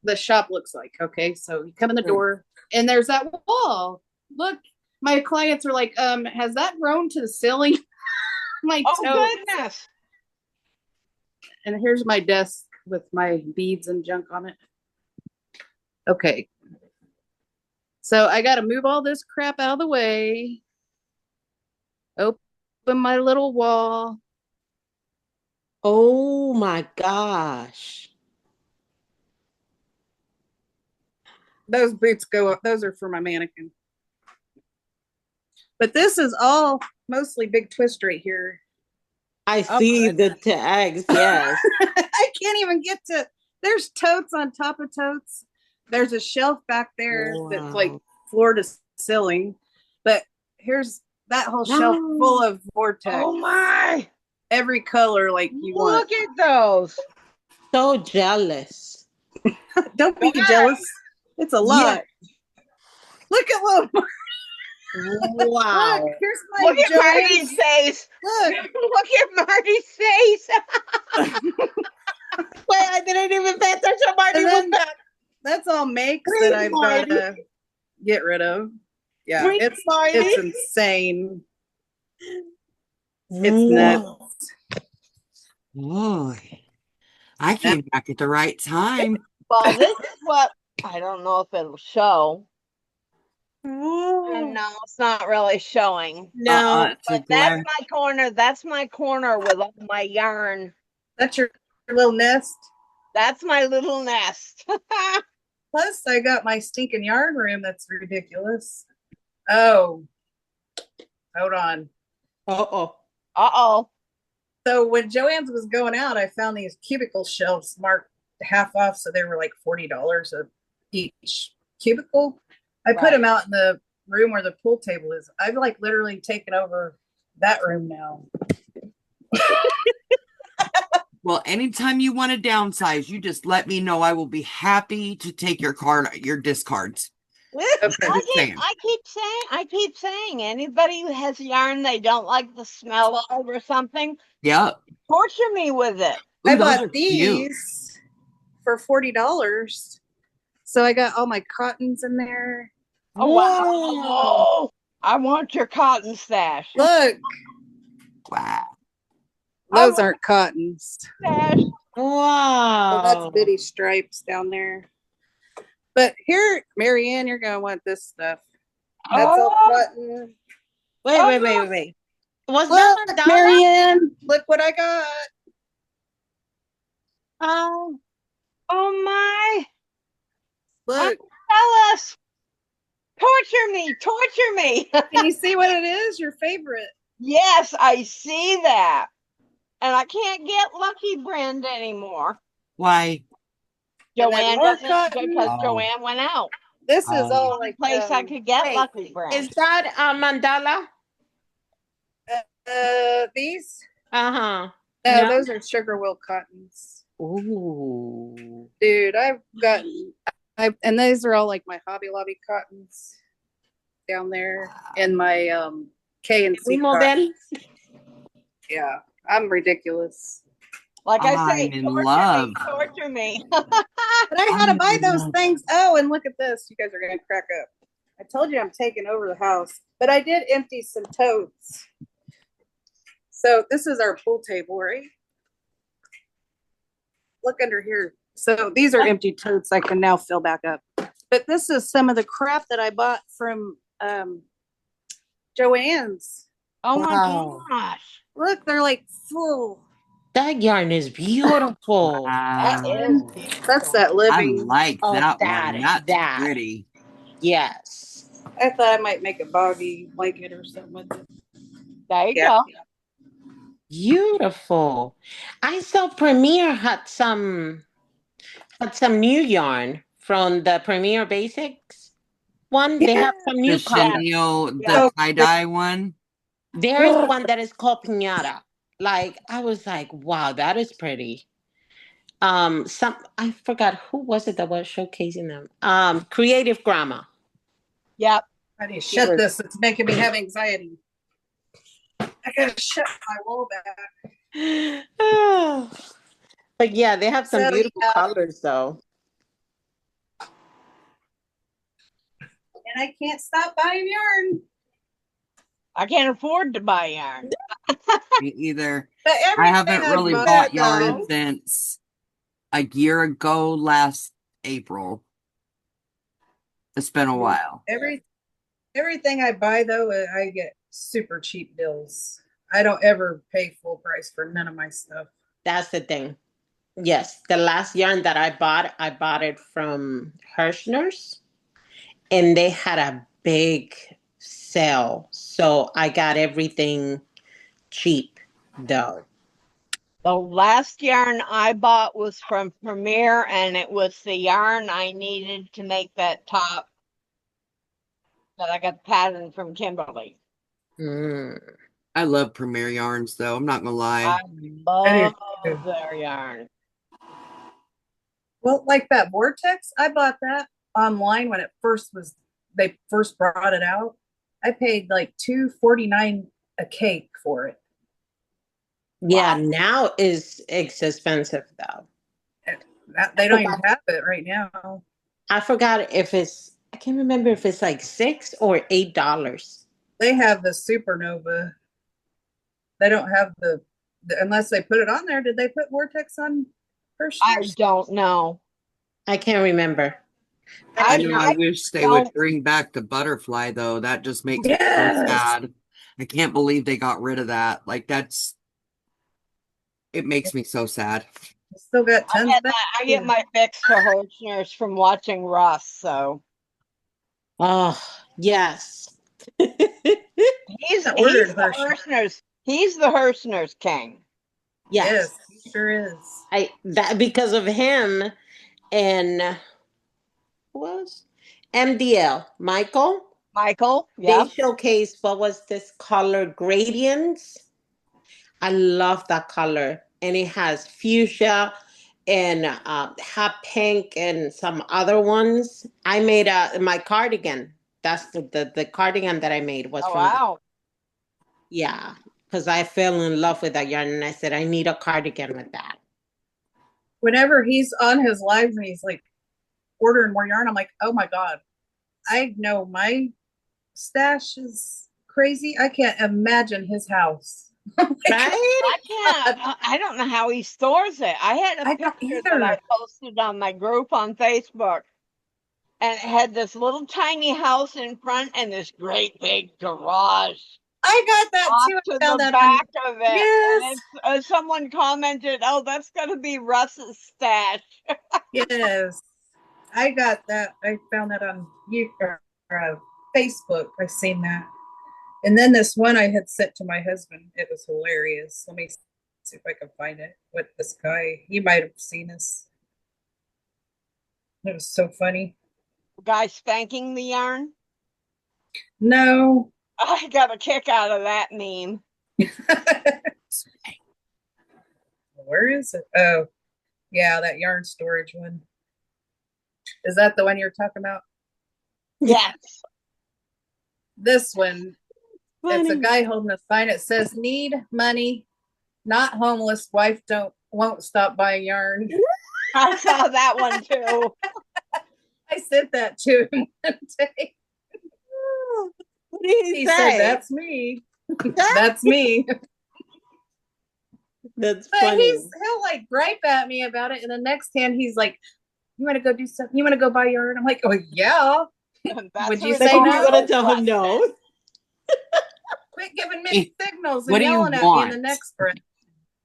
the shop looks like. Okay, so you come in the door and there's that wall. Look, my clients are like, has that grown to the ceiling? My Oh, toes. goodness. And here's my desk with my beads and junk on it. Okay. So I got to move all this crap out of the way. Open my little wall. Oh my gosh. Those boots go up. Those are for my mannequin. But this is all mostly big twist right here. I see the tags, yes. I can't even get to, there's totes on top of totes. There's a shelf back there that's like floor to ceiling. But here's that whole shelf full of vortex. Oh, my. Every color like you want. Look at those. So jealous. Don't be jealous. It's a lot. Yeah. Look at little Wow. Look, here's my Look at Marty's face. Look. Look at Marty's face. Wait, I didn't even pay attention. Marty was back. That's all makes that I've got to get rid of. Yeah, it's insane. It's nuts. Boy, I came back at the right time. Well, this is what, I don't know if it'll show. No, it's not really showing. No. But that's my corner. That's my corner with all my yarn. That's your little nest? That's my little nest. Plus, I got my stinking yarn room. That's ridiculous. Oh, hold on. Uh-oh. Uh-oh. So when Joann's was going out, I found these cubicle shelves marked half off. So they were like $40 each cubicle. I put them out in the room where the pool table is. I've like literally taken over that room now. Well, anytime you want to downsize, you just let me know. I will be happy to take your discards. Okay. I keep saying anybody who has yarn they don't like the smell of or something. Yep. Torture me with it. Ooh, I bought these for $40. So I got all my cottons in there. Oh, wow. I want your cotton stash. Look. Wow. Those aren't cottons. Stash. Wow. So that's bitty stripes down there. But here, Marianne, you're going to want this stuff. That's all cotton. Wait. Was that Mandala? Marianne, look what I got. Oh my. Look. Tell us. Torture me. Can you see what it is? Your favorite. Yes, I see that. And I can't get Lucky Brand anymore. Why? Joann doesn't, because Joann went out. This is all like place I could get Lucky Brand. Is that Mandala? These? Uh-huh. No, those are sugar wilk cottons. Ooh. Dude, and these are all like my Hobby Lobby cottons down there and my K and C cottons. Yeah, I'm ridiculous. Like I say, torture me. But I had to buy those things. Oh, and look at this. You guys are going to crack up. I told you I'm taking over the house, but I did empty some totes. So this is our pool table, right? Look under here. So these are empty totes I can now fill back up. But this is some of the crap that I bought from Joann's. Oh my gosh. Look, they're like full. That yarn is beautiful. That is beautiful. That's that living. I like that one. That's pretty. Yes. I thought I might make a boggy blanket or something with it. There you go. Beautiful. I saw Premier had some new yarn from the Premier Basics. one. They have some The new colors. chenille, Yeah. the tie-dye one. There is one that is called Piñata. Like I was like, wow, that is pretty. Some I forgot who was it that was showcasing them. Creative Grammar. Yep. I need to shut this. It's making me have anxiety. I gotta shut my wall back. But yeah, they have some So beautiful yeah, colors though. and I can't stop buying yarn. I can't afford to buy yarn. Me either. But I everything haven't I really bought bought yarn though, since a year ago last April. It's been a while. everything I buy though, I get super cheap deals. I don't ever pay full price for none of my stuff. That's the thing. Yes, the last yarn that I bought it from Hirschner's, and they had a big sale, so I got everything cheap though. The last yarn I bought was from Premier, and it was the yarn I needed to make that top that I got the pattern from Kimberly. Mm. I love Premier yarns though. I'm not gonna lie. I I love do too. their yarn. Well, like that Vortex, I bought that online when it first was they first brought it out. I paid like $2.49 a cake for it. Yeah, Wow. now is it's expensive though. They don't even have it right now. I forgot if it's I can't remember if it's like $6 or $8. They have the Supernova. They don't have the unless they put it on there. Did they put Vortex on I Hershey's? don't know. I can't remember. I I know I I wish they would don't. bring back the butterfly though. That just makes me so Yes. sad. I can't believe they got rid of that. Like that's it makes me so sad. Still got tons of that. I get my fix for Hirschner's from watching Russ. So Oh, yes. he's I he's ordered the Hershey. Hirschner's king. Yes. Yes, he sure is. I that because of him and who was MDL Michael. Michael. They Yep. showcased what was this color gradients. I love that color, and it has fuchsia and hot pink and some other ones. I made my cardigan. That's the cardigan that I made was Oh from that. wow. Yeah, because I fell in love with that yarn, and I said I need a cardigan with that. Whenever he's on his lives and he's like ordering more yarn, I'm like, oh my God, I know my stash is crazy. I can't imagine his house. Right? I can't. I don't know how he stores it. I had a I don't picture that I either. posted on my group on Facebook, and it had this little tiny house in front and this great big garage I got that off too. to I the found that on. back of it. Yes. And someone commented, "Oh, that's gonna be Russ's stash." Yes. I got that. I found that on you Facebook. I seen that. And then this one I had sent to my husband. It was hilarious. Let me see if I can find it with this guy. You might have seen this. It was so funny. Guy spanking the yarn. No. I got a kick out of that meme. Where is it? Oh, yeah, that yarn storage one. Is that the one you're talking about? Yes. This one, it's a Funny. guy holding a sign. It says, "Need money, not homeless. Wife won't stop buying yarn." I saw that one too. I sent that to him one day. What did he He said, say? "That's me. That's me." That's But funny. he'll like gripe at me about it, and the next hand he's like, "You want to go do something? You want to go buy yarn?" I'm like, "Oh yeah." That's Would a you Like say if you're no? gonna rhetorical tell him no. question. Quit giving Hey, mixed signals what and do you yelling at me in the want? next breath.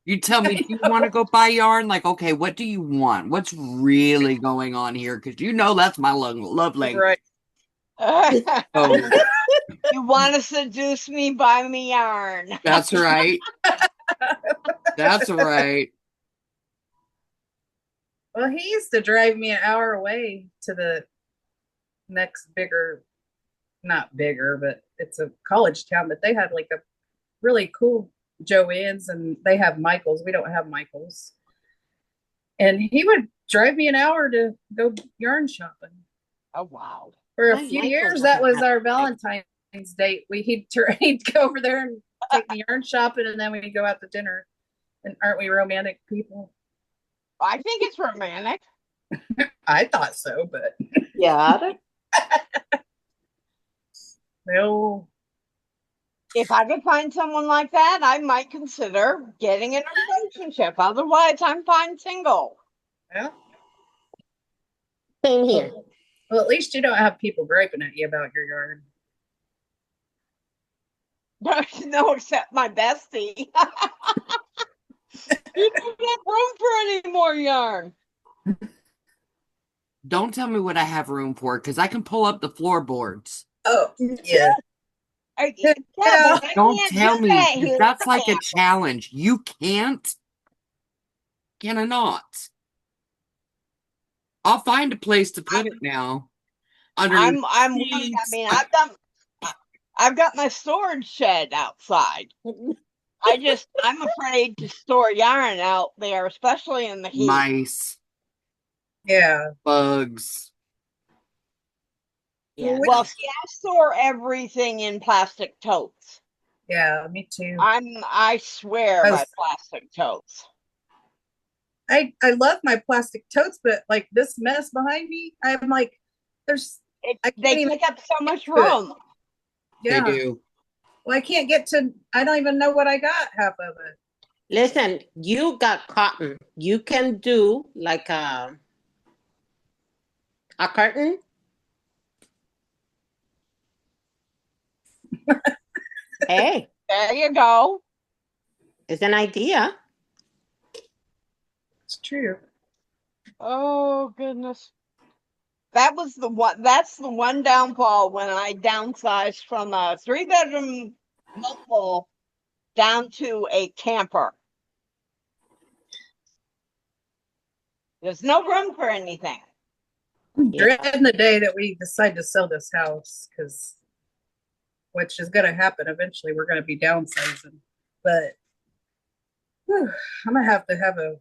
You tell me, I do you want to know. go buy yarn? Like, okay, what do you want? What's really going on here? Because you know that's my love language. Right. Oh, You want to seduce me? Buy me yarn. that's right. That's right. Well, he used to drive me an hour away to the next bigger not bigger, but it's a college town. But they had like a really cool Joann's, and they have Michael's. We don't have Michael's. And he would drive me an hour to go yarn shopping. Oh, wow. For a My few Michael years, that doesn't was have our bike. Valentine's date. He'd go over there and take me yarn shopping, and then we'd go out to dinner. And aren't we romantic people? I think it's romantic. I thought so, but Yeah. no. If I could find someone like that, I might consider getting in a relationship. Otherwise, I'm fine single. Well, Same here. well, at least you don't have people griping at you about your yarn. No, except my bestie. You don't have room for any more yarn. Don't tell me what I have room for, because I can pull up the floorboards. Oh, yeah. Yeah, but I Don't can't tell do me, that 'cause here. that's like a challenge. You can't? Can I not? I'll find a place to put it now. Underneath I'm willing. I sheets. mean, I've got my storage shed outside. I'm afraid to store yarn out there, especially in the heat. Mice, Yeah. bugs. Yeah. Well, see, I store everything in plastic totes. Yeah, me too. I swear by plastic totes. I love my plastic totes, but like this mess behind me, I'm like, They take up so much room. Yeah. They do. Well, I don't even know what I got half of it. Listen, you got cotton. You can do like a curtain. Hey, There you go. it's an idea. It's true. Oh, goodness. That's the one downfall when I downsized from a 3-bedroom mobile down to a camper. There's no room for anything. I'm dreading the day that we decide to sell this house, which is going to happen eventually. We're going to be downsizing, but I'm going to have a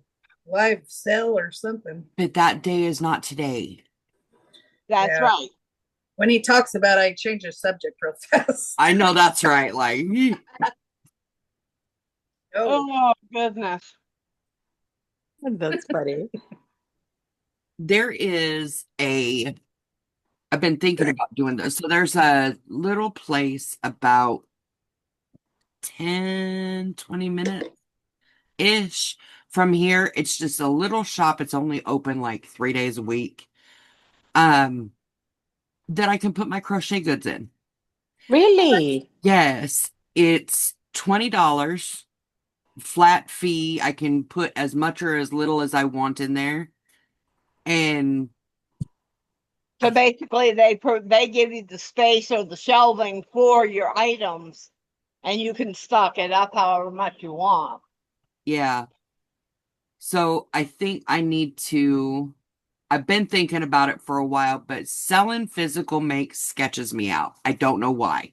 live sale or something. But that day is not today. That's right. When he talks about it, I change the subject real fast. I know that's right. Like, Oh, goodness. That's funny. there is I've been thinking about doing this. So there's a little place about 10, 20 minutes ish from here. It's just a little shop. It's only open like 3 days a week. That I can put my crochet goods in. Really? Yes, it's $20 flat fee. I can put as much or as little as I want in there. And So basically, they give you the space or the shelving for your items, and you can stock it up however much you want. yeah. So I think I've been thinking about it for a while, but selling physical makes sketches me out. I don't know why.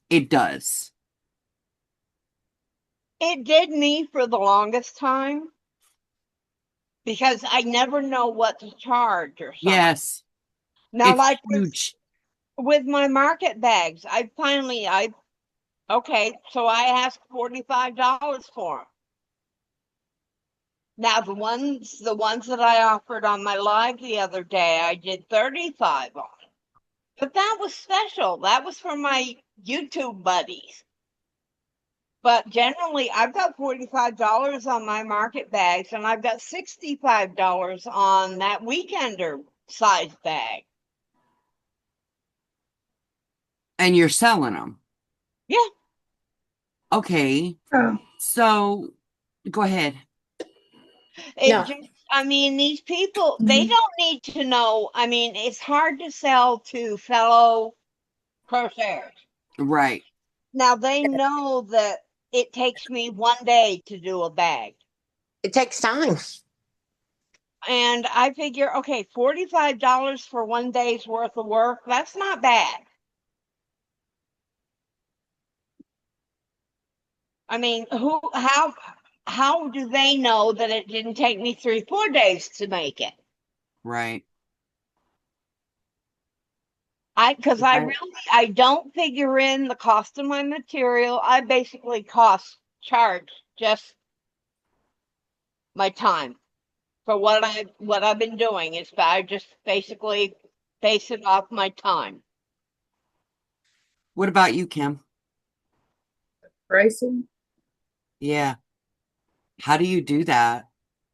It does. It did me for the longest time because I never know what to charge or something. Yes. Now, It's like huge. with my market bags, so I asked $45 for them. Now the ones that I offered on my live the other day, I did 35 on. But that was special. That was for my YouTube buddies. But generally, I've got $45 on my market bags, and I've got $65 on that weekender size bag. And you're selling them. Yeah. Okay. Oh. So go ahead. These people, they don't need to know. I mean, it's hard to sell to fellow crocheters. Right. Now, they know that it takes me 1 day to do a bag. It takes time. And I figure, okay, $45 for 1 day's worth of work, that's not bad. I mean, how do they know that it didn't take me 3-4 days to make it? Right. Because I don't figure in the cost of my material. I basically charge just my time for what I've been doing. Is I just basically base it off my time. What about you, Kim? Pricing? Yeah. How do you do that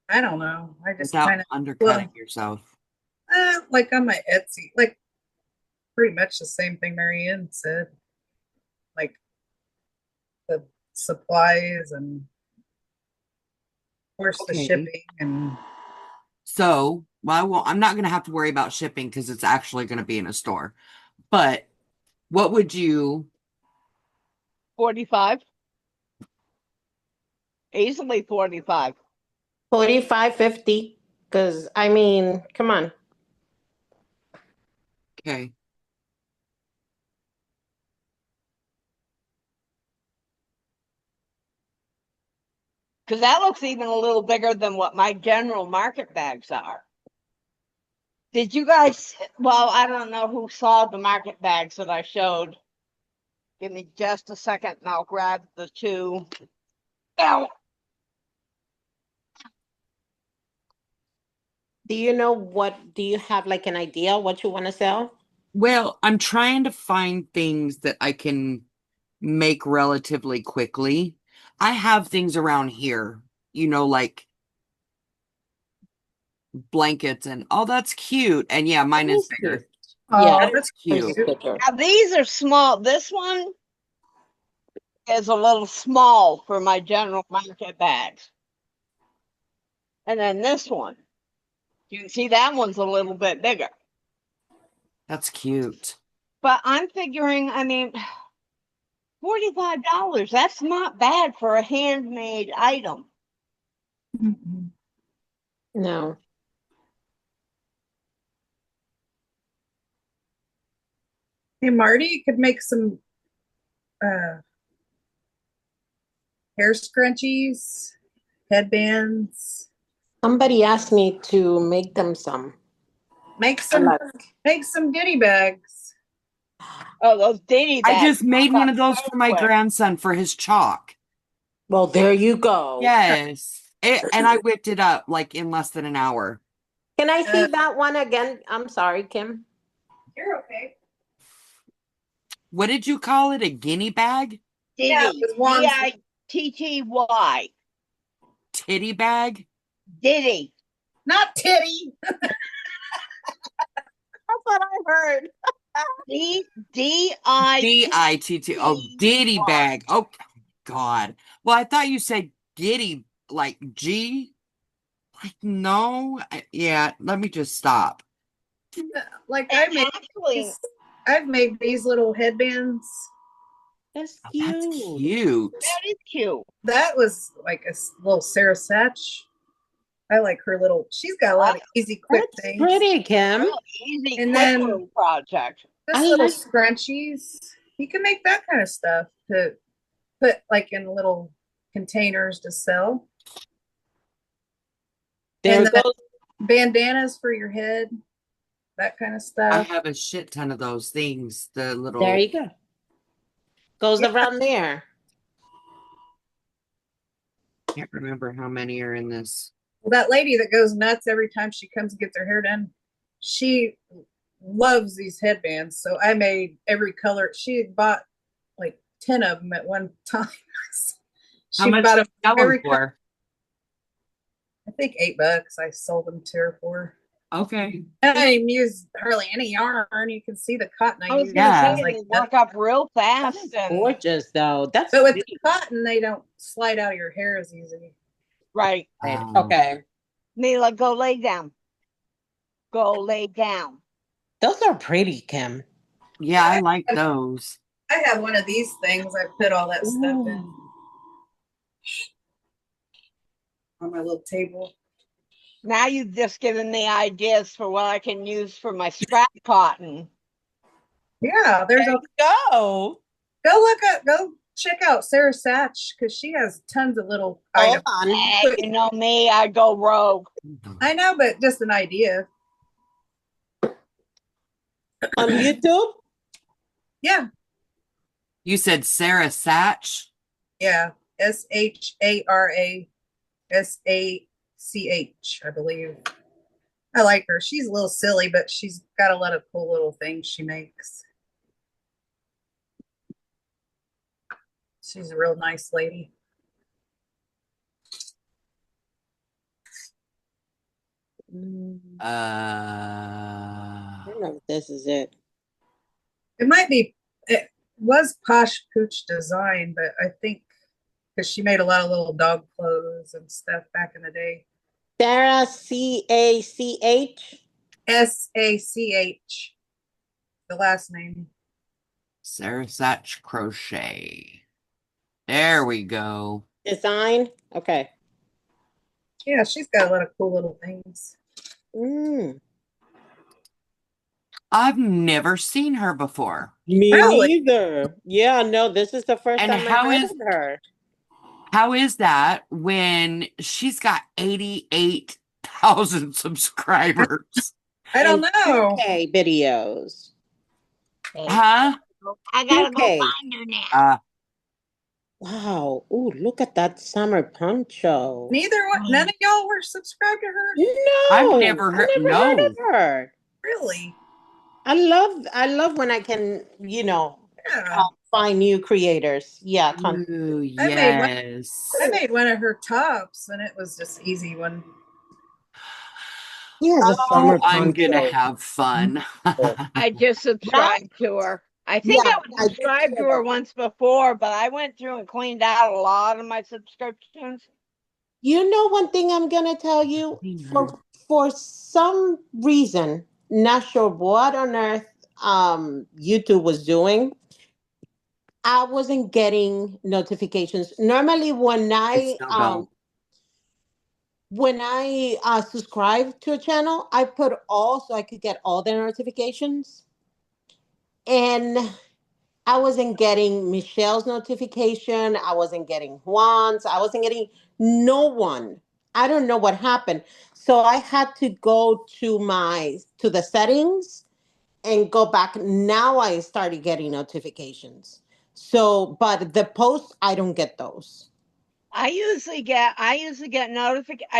I don't know. I just without kind of, undercutting yourself? like on my Etsy, like pretty much the same thing Marianne said. Like the supplies and of course the Okay. shipping and So, well, I'm not going to have to worry about shipping because it's actually going to be in a store. But what would you, 45, easily 45. 45, 50. Because, I mean, come on. okay. Because that looks even a little bigger than what my general market bags are. Did you guys? Well, I don't know who saw the market bags that I showed. Give me just a second and I'll grab the two. Ow. Do you have like an idea what you want to sell? Well, I'm trying to find things that I can make relatively quickly. I have things around here, like blankets and oh, that's cute. And yeah, mine is bigger. Yeah, oh, That that's is yours is cute. cute. bigger. Now these are small. This one is a little small for my general market bags. And then this one, you can see that one's a little bit bigger. That's cute. But I'm figuring, I mean, $45, that's not bad for a handmade item. Mhm. No. Hey Marty, you could make some uh hair scrunchies, headbands. Somebody asked me to make them some. Make I some like. make some goodie bags. Oh, those dainty I bags just made pack one up of those so for my quick. grandson for his chalk. Well, there you go. Yes. And I whipped it up like in less than an hour. Can I see Uh, that one again? I'm sorry, Kim. you're okay. What did you call it? A guinea bag? Yeah, Diddy, with wands. Ditty, Titty bag? Diddy. Not titty. That's what I heard. Ditt. Oh, ditty bag. Oh, God. Well, I thought you said giddy, like G. Like, no. Yeah, let me just stop. Like And actually, I've made these little headbands. That's Oh, that's cute. cute. that is cute. That was like a little Sarah Satch. I like her little. She's got a lot of easy, quick That's things. pretty, Kim. Real easy, And quick then little project. this I little like. scrunchies. You can make that kind of stuff to put like in little containers to sell. There And then goes. bandanas for your head, that kind of I stuff. have a shit ton of those things. The There little, you go. Goes Yeah. around there. can't remember how many are in this. Well, that lady that goes nuts every time she comes and gets her hair done, she loves these headbands. So I made every color. She had bought like 10 of them at one time. How She much bought do them you sell them every color. for? I think $8 I sold them to her for. Okay. I didn't even use hardly any yarn. You can see the cotton I I was used. gonna Yeah. say Like they work up real fast, That's and gorgeous, though. That's but with the cute. cotton, they don't slide out of your hair as easy. right. Okay. Mila, go lay down. Go lay down. Those are pretty, Kim. Yeah, I like those. I have one of these things. I put all that stuff in Ooh. on my little table. Now you've just given me ideas for what I can use for my scrap cotton. Yeah, there's There a you go. go look up go check out Sarah Satch because she has tons of little Hold items. on. You know me, I go rogue. I know, but just an idea. On YouTube? Yeah, You said Sarah Satch? yeah. SHARASACH, I believe. I like her. She's a little silly, but she's got a lot of cool little things she makes. She's a real nice lady. I don't know if this is it. It might be, it was Posh Pooch Design, but I think because she made a lot of little dog clothes and stuff back in the day. Sarah Sach. SACH, the last name. Sarah Satch Crochet. There we go. Design. Okay. Yeah, she's got a lot of cool little things. Mm. I've never seen her before. Me Really? neither. Yeah, no, this is the first And time I heard of her. how is that when she's got 88,000 subscribers? I don't And know. 2K videos. Huh? I gotta go 2K. find her now. Wow. Ooh, look at that summer poncho. None of y'all were subscribed to her? I've No, never I heard, never heard of no. her. Really? I love when I can, Yeah. find new creators. Yeah, Ooh, I made one. I yes. made one of her tops, and it was just easy one. He has a Oh, summer I'm gonna poncho. have fun. I just Right? subscribed to her. I think Yeah, I was I did subscribed to hear her that. once before, but I went through and cleaned out a lot of my subscriptions. You know one thing I'm gonna tell you? For some reason, not sure what on earth YouTube was doing. I wasn't getting notifications. Normally I still don't. when I subscribe to a channel, I put all so I could get all the notifications. And I wasn't getting Michelle's notification. I wasn't getting Juan's. I wasn't getting no one. I don't know what happened. So I had to go to the settings and go back. Now I started getting notifications. So, but the posts, I don't get those. I usually get I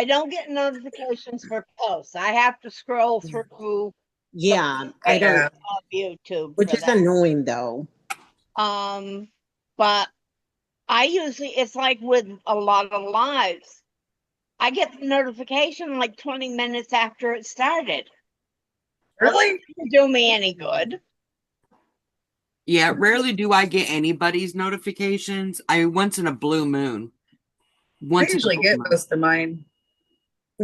don't get notifications for posts. I have to scroll through the Yeah, I don't, Yeah. of YouTube which for is that. annoying though. Um, but it's like with a lot of lives. I get the notification like 20 minutes after it started. Well, that Really? doesn't do me any good. Yeah, rarely do I get anybody's notifications. Once in a blue moon. I Once in a usually blue get moon. most of mine.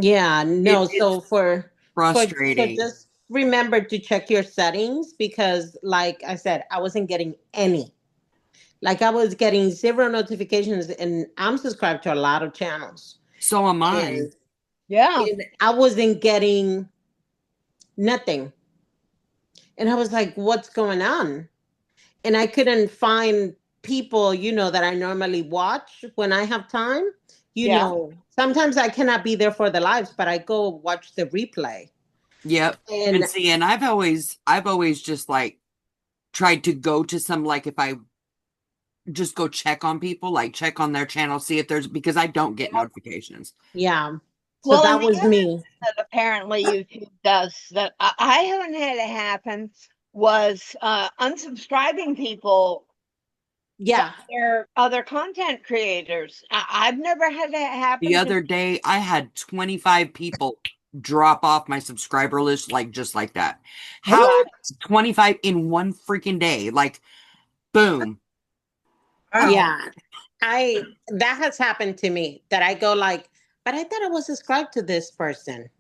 Yeah, no. It's So so frustrating. just remember to check your settings because, like I said, I wasn't getting any. Like I was getting zero notifications, and I'm subscribed to a lot of channels, So am I. and, Yeah. and I wasn't getting nothing. And I was like, "What's going on?" And I couldn't find people, that I normally watch when I have time. Yeah. Sometimes I cannot be there for the lives, but I go watch the replay. Yep. And And see, and I've always just like tried to go to some, like, if I just go check on people, like check on their channel, see if there's, because I don't get notifications. yeah, so Well, and that the was other me. that apparently YouTube does that I haven't had it happen was unsubscribing people from Yeah. their other content creators. I've never had that The happen to other day, I had 25 people drop off my subscriber list, like just like that. How Right. What? 25 in one freaking day? Like, boom. Wow. Yeah. That has happened to me that I go like, but I thought I was subscribed to this person.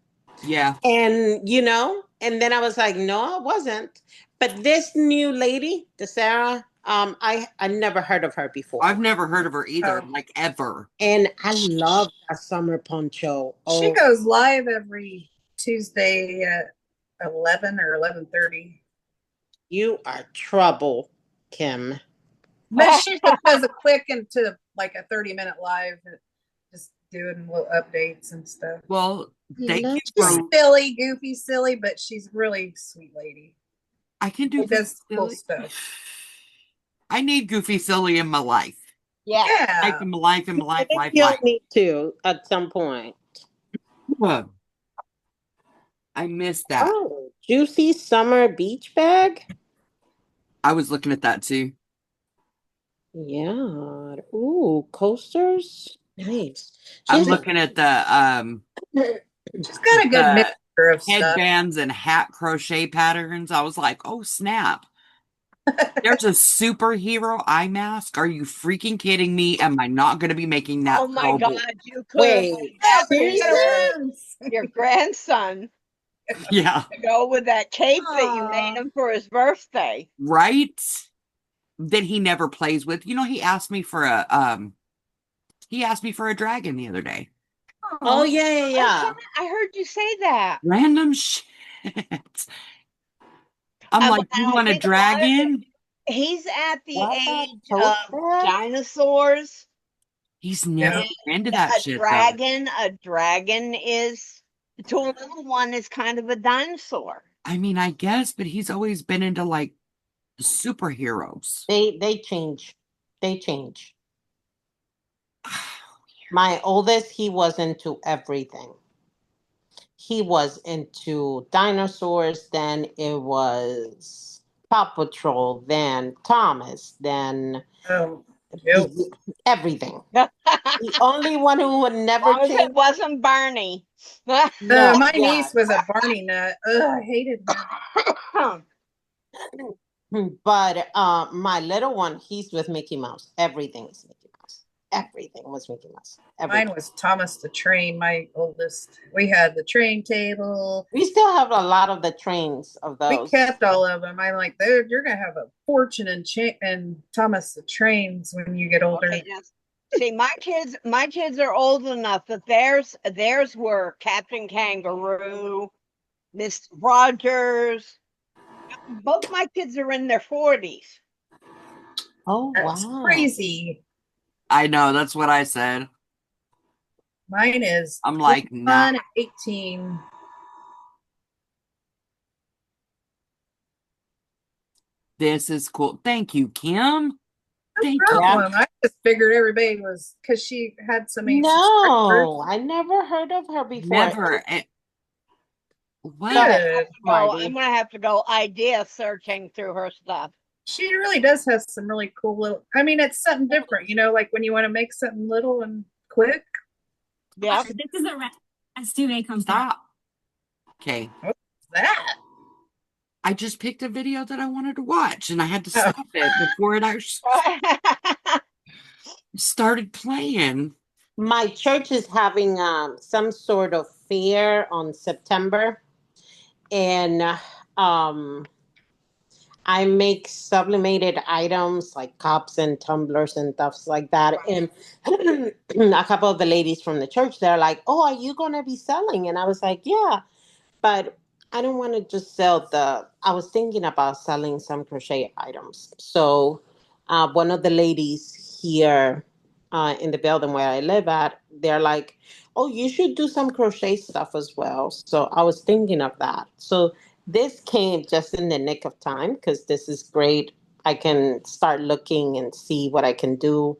Yeah. And then I was like, no, I wasn't. But this new lady, the Sarah, I never heard of her I've before. never heard of her either, Oh. like ever. And I love that summer poncho. She Oh, goes live every Tuesday at 11 or 11:30. you are trouble, Kim. But she just does a quick into like a 30-minute live, just doing little updates and stuff. Well, I thank love you She's for. that. silly, goofy, silly, but she's really sweet lady. I can do She goofy does cool silly. stuff. I need goofy silly in my life. Yes. Life Yeah. in my life in my I life, think life, you'll life. need to at some point. Ugh, I missed that. Oh, juicy summer beach bag. I was looking at that too. Yeah. Ooh, coasters. Nice. She I'm has looking at She's got a good the mixture of stuff. headbands and hat crochet patterns. I was like, oh snap. There's a superhero eye mask. Are you freaking kidding me? Am I not going to be making that Oh my girl boy? God, you could have Wait, made Oh, that but for you gotta seriously? your grandson Yeah, to go with that cape that you made Aw. him for his birthday. right? That he never plays with. You know, he asked me for a dragon the other day. Oh Aw. yeah, yeah, yeah. I heard you say that. Random shit. I'm like, you I want a think a lot of dragon? he's at the What that age tote of bag? dinosaurs, He's Yeah. never been to and that shit though. a dragon is to a little one is kind of a dinosaur. I mean, I guess, but he's always been into like superheroes. They change. They change. My oldest, he was into everything. He was into dinosaurs, then it was Paw Patrol, then Thomas, then Oh, yep. everything. As The only one who would never long as it change. wasn't Barney. No, My yeah. niece was a Barney nut. Ugh, I hated him. But my little one, he's with Mickey Mouse. Everything is Mickey Mouse. Everything was Mickey Mouse. Mine Everything. was Thomas the Train, my oldest. We had the train table. We still have a lot of the trains of We those. kept all of them. I'm like, dude, you're gonna have a fortune in Thomas the Trains when you get older. Okay, now see, my kids are old enough that theirs were Captain Kangaroo, Miss Rogers. Both my kids are in their 40s. Oh That's wow. crazy. I know, that's what I said. Mine is I'm like, nah, 21 and 18. this is cool. Thank you, Kim. No Thank you. Yeah. problem. I just figured everybody was because she had so many subscribers. No, I never heard of her before. Never. Go What? ahead, Have to go. I'm Marty. gonna have to go idea searching through her stuff. She really does have some really cool little. I mean, it's something different, like when you want to make something little and quick. Yep. This is a S2A comes Stop. Okay. What's that? I just picked a video that I wanted to watch and I had to Oh, stop it before it actually started playing. My church is having some sort of fair on September, and I make sublimated items like cups and tumblers and stuff like that. And a couple of the ladies from the church, they're like, "Oh, are you gonna be selling?" And I was like, "Yeah." But I don't want to just sell I was thinking about selling some crochet items. So one of the ladies here in the building where I live at, they're like, oh, you should do some crochet stuff as well. So I was thinking of that. So this came just in the nick of time because this is great. I can start looking and see what I can do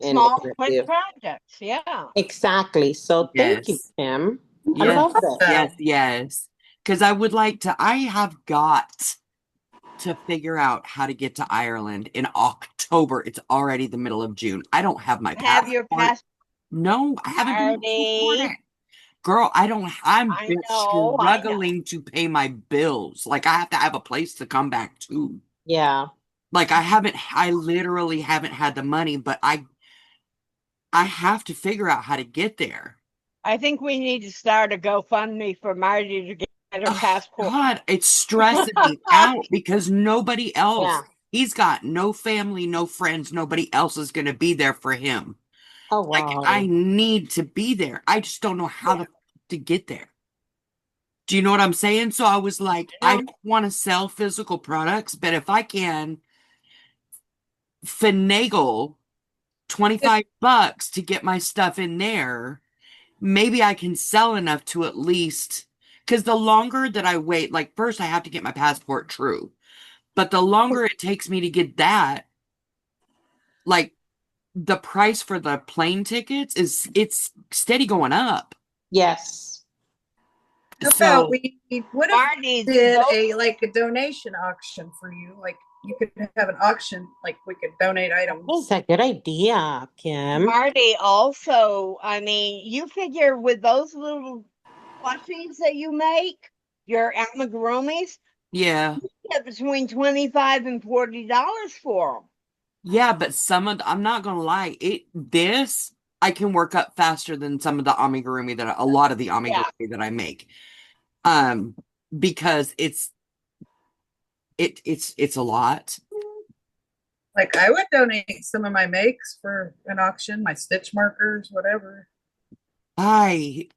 and what Small, can I quick do. projects. Yeah. Exactly. So thank you, Yes. Kim. I Yes. love this. Yes. Yes. Because I have got to figure out how to get to Ireland in October. It's already the middle of June. I don't have my Have your passport. past No, I haven't been able to afford party. it. Girl, I'm I know. I know. struggling to pay my bills. Like I have to have a place to come back to. Yeah. Like I literally haven't had the money, but I have to figure out how to get there. I think we need to start a GoFundMe for Marty to get her Oh, passport. God, it's stressing me out because nobody else, Yeah. he's got no family, no friends, nobody else is going to be there for him. Oh Like I wow. need to be there. I just don't know how to get there. Do you know what I'm saying? So I was like, You I know, don't want to sell physical products, but if I can finagle $25 to get my stuff in there, maybe I can sell enough to at least, because the longer that I wait, like first I have to get my passport true, but the longer it takes me to get that, like the price for the plane tickets it's steady going up. Yes. How about So what if Marty, we did those a donation auction for you? Like you could have an auction, like we could donate items. That's a good idea, Kim. Marty also, I mean, you figure with those little plushies that you make, your amigurumis, yeah, you get between 25 and $40 for them. yeah, but I'm not gonna lie, this I can work up faster than some of the amigurumi a lot of the Yeah. amigurumi that I make. Um, because it's a lot. Like I would donate some of my makes for an auction, my stitch markers, whatever. I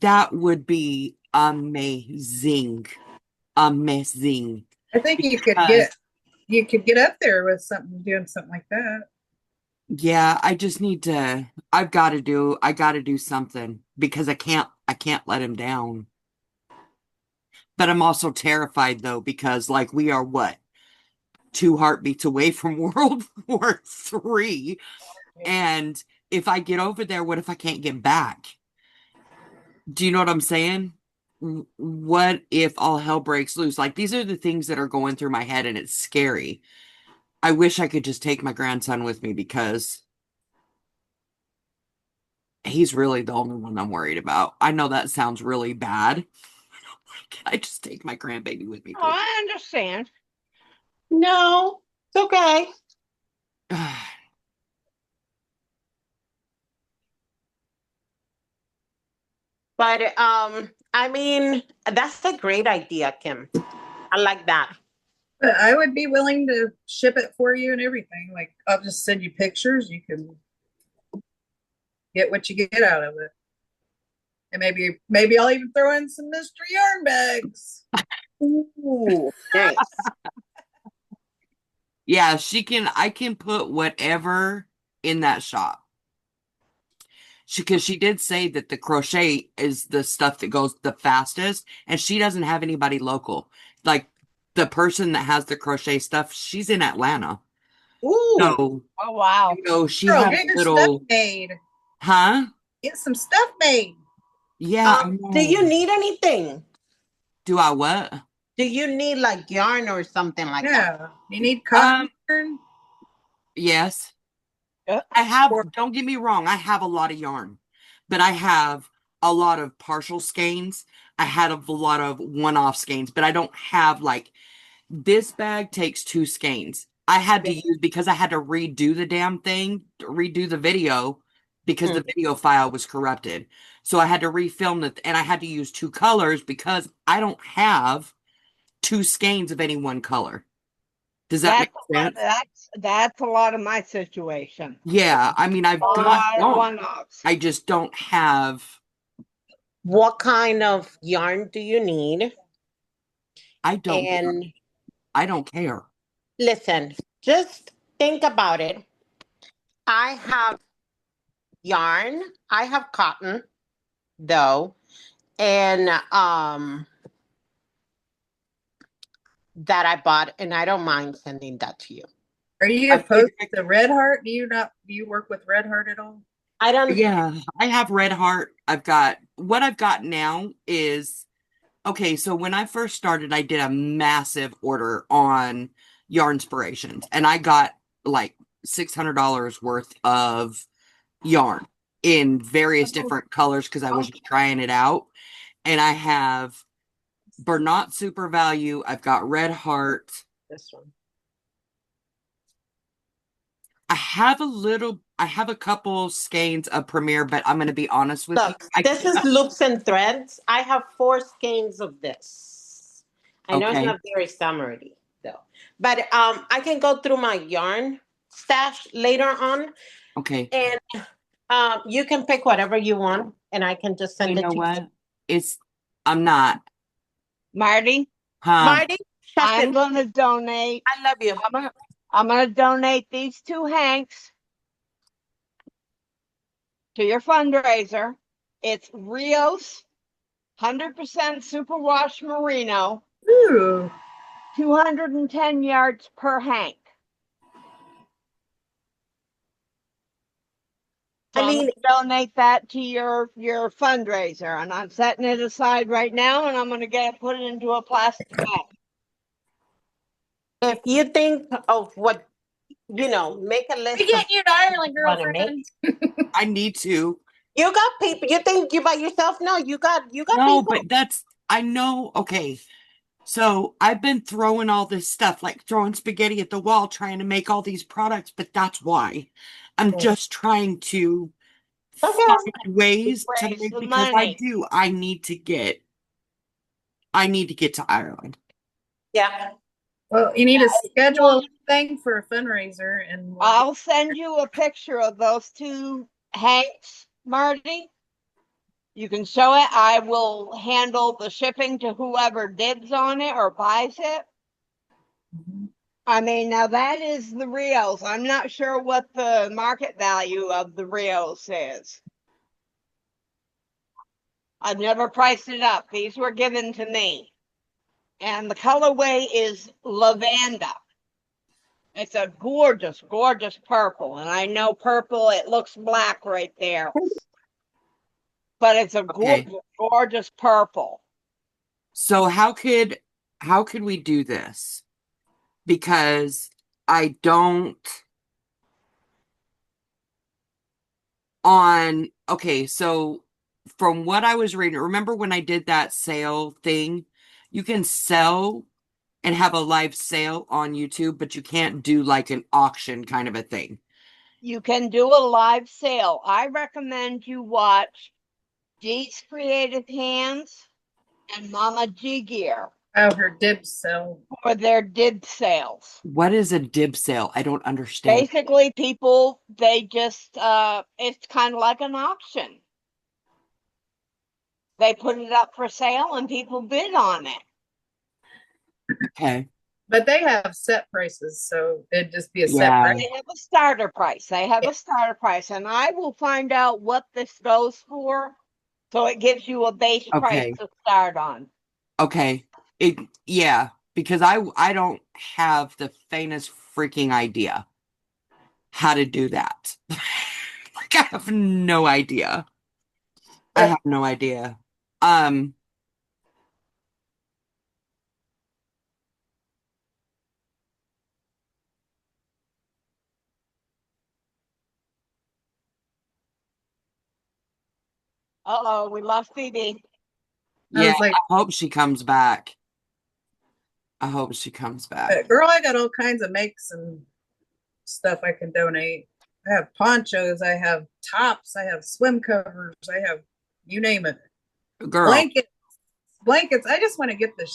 that would be amazing. Amazing. I think Because you could get up there with something doing something like that. yeah, I just need to I gotta do something because I can't let him down. But I'm also terrified though, because like we are what, 2 heartbeats away from World War III. And if I get over there, what if I can't get back? Do you know what I'm saying? What if all hell breaks loose? Like these are the things that are going through my head and it's scary. I wish I could just take my grandson with me because he's really the only one I'm worried about. I know that sounds really bad. Can I just take my grandbaby with me, Oh, please? I understand. No, it's okay. But I mean, that's a great idea, Kim. I like that. But I would be willing to ship it for you and everything. Like I'll just send you pictures. You can get what you get out of it. And maybe I'll even throw in some mystery yarn bags. Ooh, nice. Yeah, I can put whatever in that shop. Because she did say that the crochet is the stuff that goes the fastest, and she doesn't have anybody local. Like the person that has the crochet stuff, she's in Atlanta. Ooh. So, Oh, wow. she Girl, had a get your stuff little, made. huh? Get some stuff made. Yeah, I Do know. you need anything? Do I what? Do you need like yarn or something like that? Yeah. You need cotton Um, yarn? yes. Uh, I have, Or don't get me wrong, I have a lot of yarn, but I have a lot of partial skeins. I had a lot of one-off skeins, but I don't have like this bag takes 2 skeins. I had to use because I had to redo the damn thing, redo the video because the Mm. video file was corrupted. So I had to refilm it and I had to use 2 colors because I don't have 2 skeins of any one color. Does that make That's a lot. sense? That's a lot of my situation. Yeah, I mean A I've got lot of yarn. one-offs. I just don't have What kind of yarn do you need? I don't And I don't care. listen, just think about it. I have yarn, I have cotton though, and that I bought, and I don't mind sending that to you. are you I opposed figured, to Red Heart? Do you work with Red Heart at all? I don't. yeah, I have Red Heart. What I've got now is okay, so when I first started, I did a massive order on Yarnspirations, and I got like $600 worth of yarn in various different colors because I was just trying it out. And I have Bernat Super Value, I've got Red Heart. This one. I have a couple skeins of Premier, but I'm going to be honest with you. Look, this is loops and threads. I have 4 skeins of this. I know it's Okay, not very summery though, but I can go through my yarn stash later on, okay. and you can pick whatever you want, and I can just You send it know to you. what? It's, I'm not, Marty, huh? Marty, shut I'm it. going to donate. I love you. I'm I'm going to donate these 2 hanks to your fundraiser. It's Rios 100% superwash merino, Ooh. 210 yards per hank. So I'm going to donate that to your fundraiser, and I'm setting it aside right now, and I'm going to put it into a plastic bag. If you think of what, make a list We of get you to Ireland, what you wanna make. girlfriend. I need to. You got people. You think you by yourself? No, you got No, people. but I know. Okay. So I've been throwing all this stuff, like throwing spaghetti at the wall, trying to make all these products, but that's why. I'm just trying to Okay. find ways to Raise make, the because money. I need to get to Ireland. Yeah. Well, you need to schedule a thing for a fundraiser, and I'll send you a picture of those 2 hanks, Marty. You can show it. I will handle the shipping to whoever dibs on it or buys it. I mean, now that is the Rios. I'm not sure what the market value of the Rios is. I've never priced it up. These were given to me. And the colorway is lavender. It's a gorgeous, gorgeous purple. And I know purple, it looks black right there. But it's a Okay. gorgeous, gorgeous purple. So how could we do this? Because I don't okay, so from what I was reading, remember when I did that sale thing? You can sell and have a live sale on YouTube, but you can't do like an auction kind of a thing. You can do a live sale. I recommend you watch G's Creative Hands and Mama G Gear oh, her dibs sell. for their dib sales. What is a dib sale? I don't understand. Basically, people, they just, it's kind of like an auction. They put it up for sale and people bid on it. Okay. But they have set prices, so it'd just be a set Yeah. price. They have a starter price. They have a starter price, and I will find out what this goes for, so it gives you a base price Okay. to start on. Okay. Yeah, because I don't have the faintest freaking idea how to do that. Like I have no idea. I have no idea. Um, Uh-oh, we lost Phoebe. I yeah, was like, I hope she comes back. I hope she comes back. girl, I got all kinds of makes and stuff I can donate. I have ponchos, I have tops, I have swim covers, I have you name it. Girl, Blankets. I just want to get this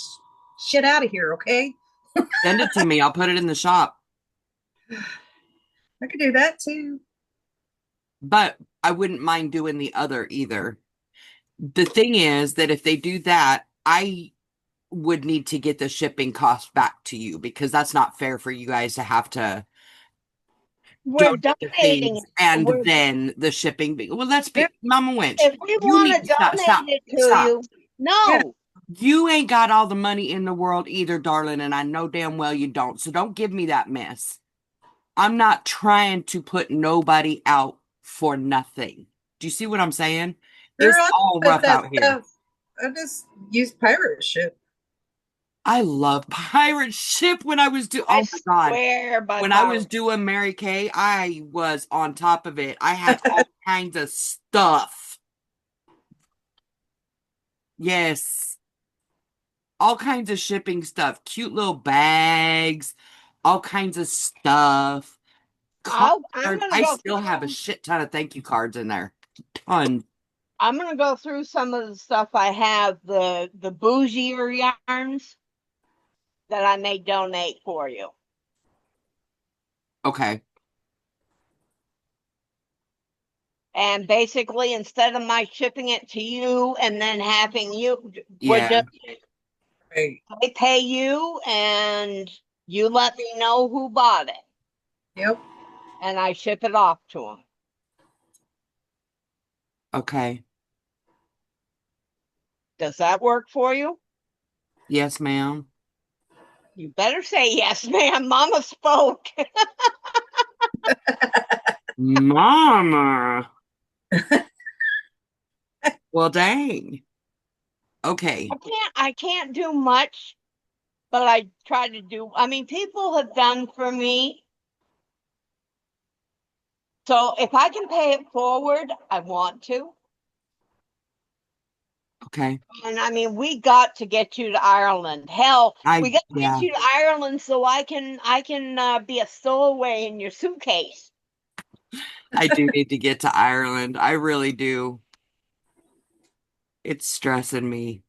shit out of here, okay? send it to me. I'll put it in the shop. I could do that too. But I wouldn't mind doing the other either. The thing is that if they do that, I would need to get the shipping cost back to you because that's not fair for you guys to have to We're donate the donating things it. and then the shipping. Well, let's be Mama Winch. If we You want need to to stop, donate it to stop. you, no. You ain't got all the money in the world either, darling, and I know damn well you don't. So don't give me that mess. I'm not trying to put nobody out for nothing. Do you see what I'm saying? Girl, It's all rough out here. I just used pirate ship. I love pirate ship when I was doing, I oh my God. swear by When I was doing Mary Kay, I was on top of it. I had all kinds of stuff. Yes. All kinds of shipping stuff. Cute little bags, all kinds of stuff. I'm Cards. gonna I go still have a shit ton of thank you cards in there. Ton. I'm gonna go through some of the stuff I have, the bougier yarns that I may donate for you. Okay. And basically, instead of my shipping it to you and then having you, Yeah. they pay you and you let me know who bought it. Yep. and I ship it off to them. Okay. Does that work for you? Yes, ma'am. You better say yes, ma'am. Mama spoke. Mama. Well, dang. Okay. I can't do much, but I try to do. I mean, people have done for me. So if I can pay it forward, I want to. Okay. And I mean, we got to get you to Ireland. Hell, we got to get Yeah, you to Ireland so I can be a stowaway in your suitcase. I do need to get to Ireland. I really do. It's stressing me.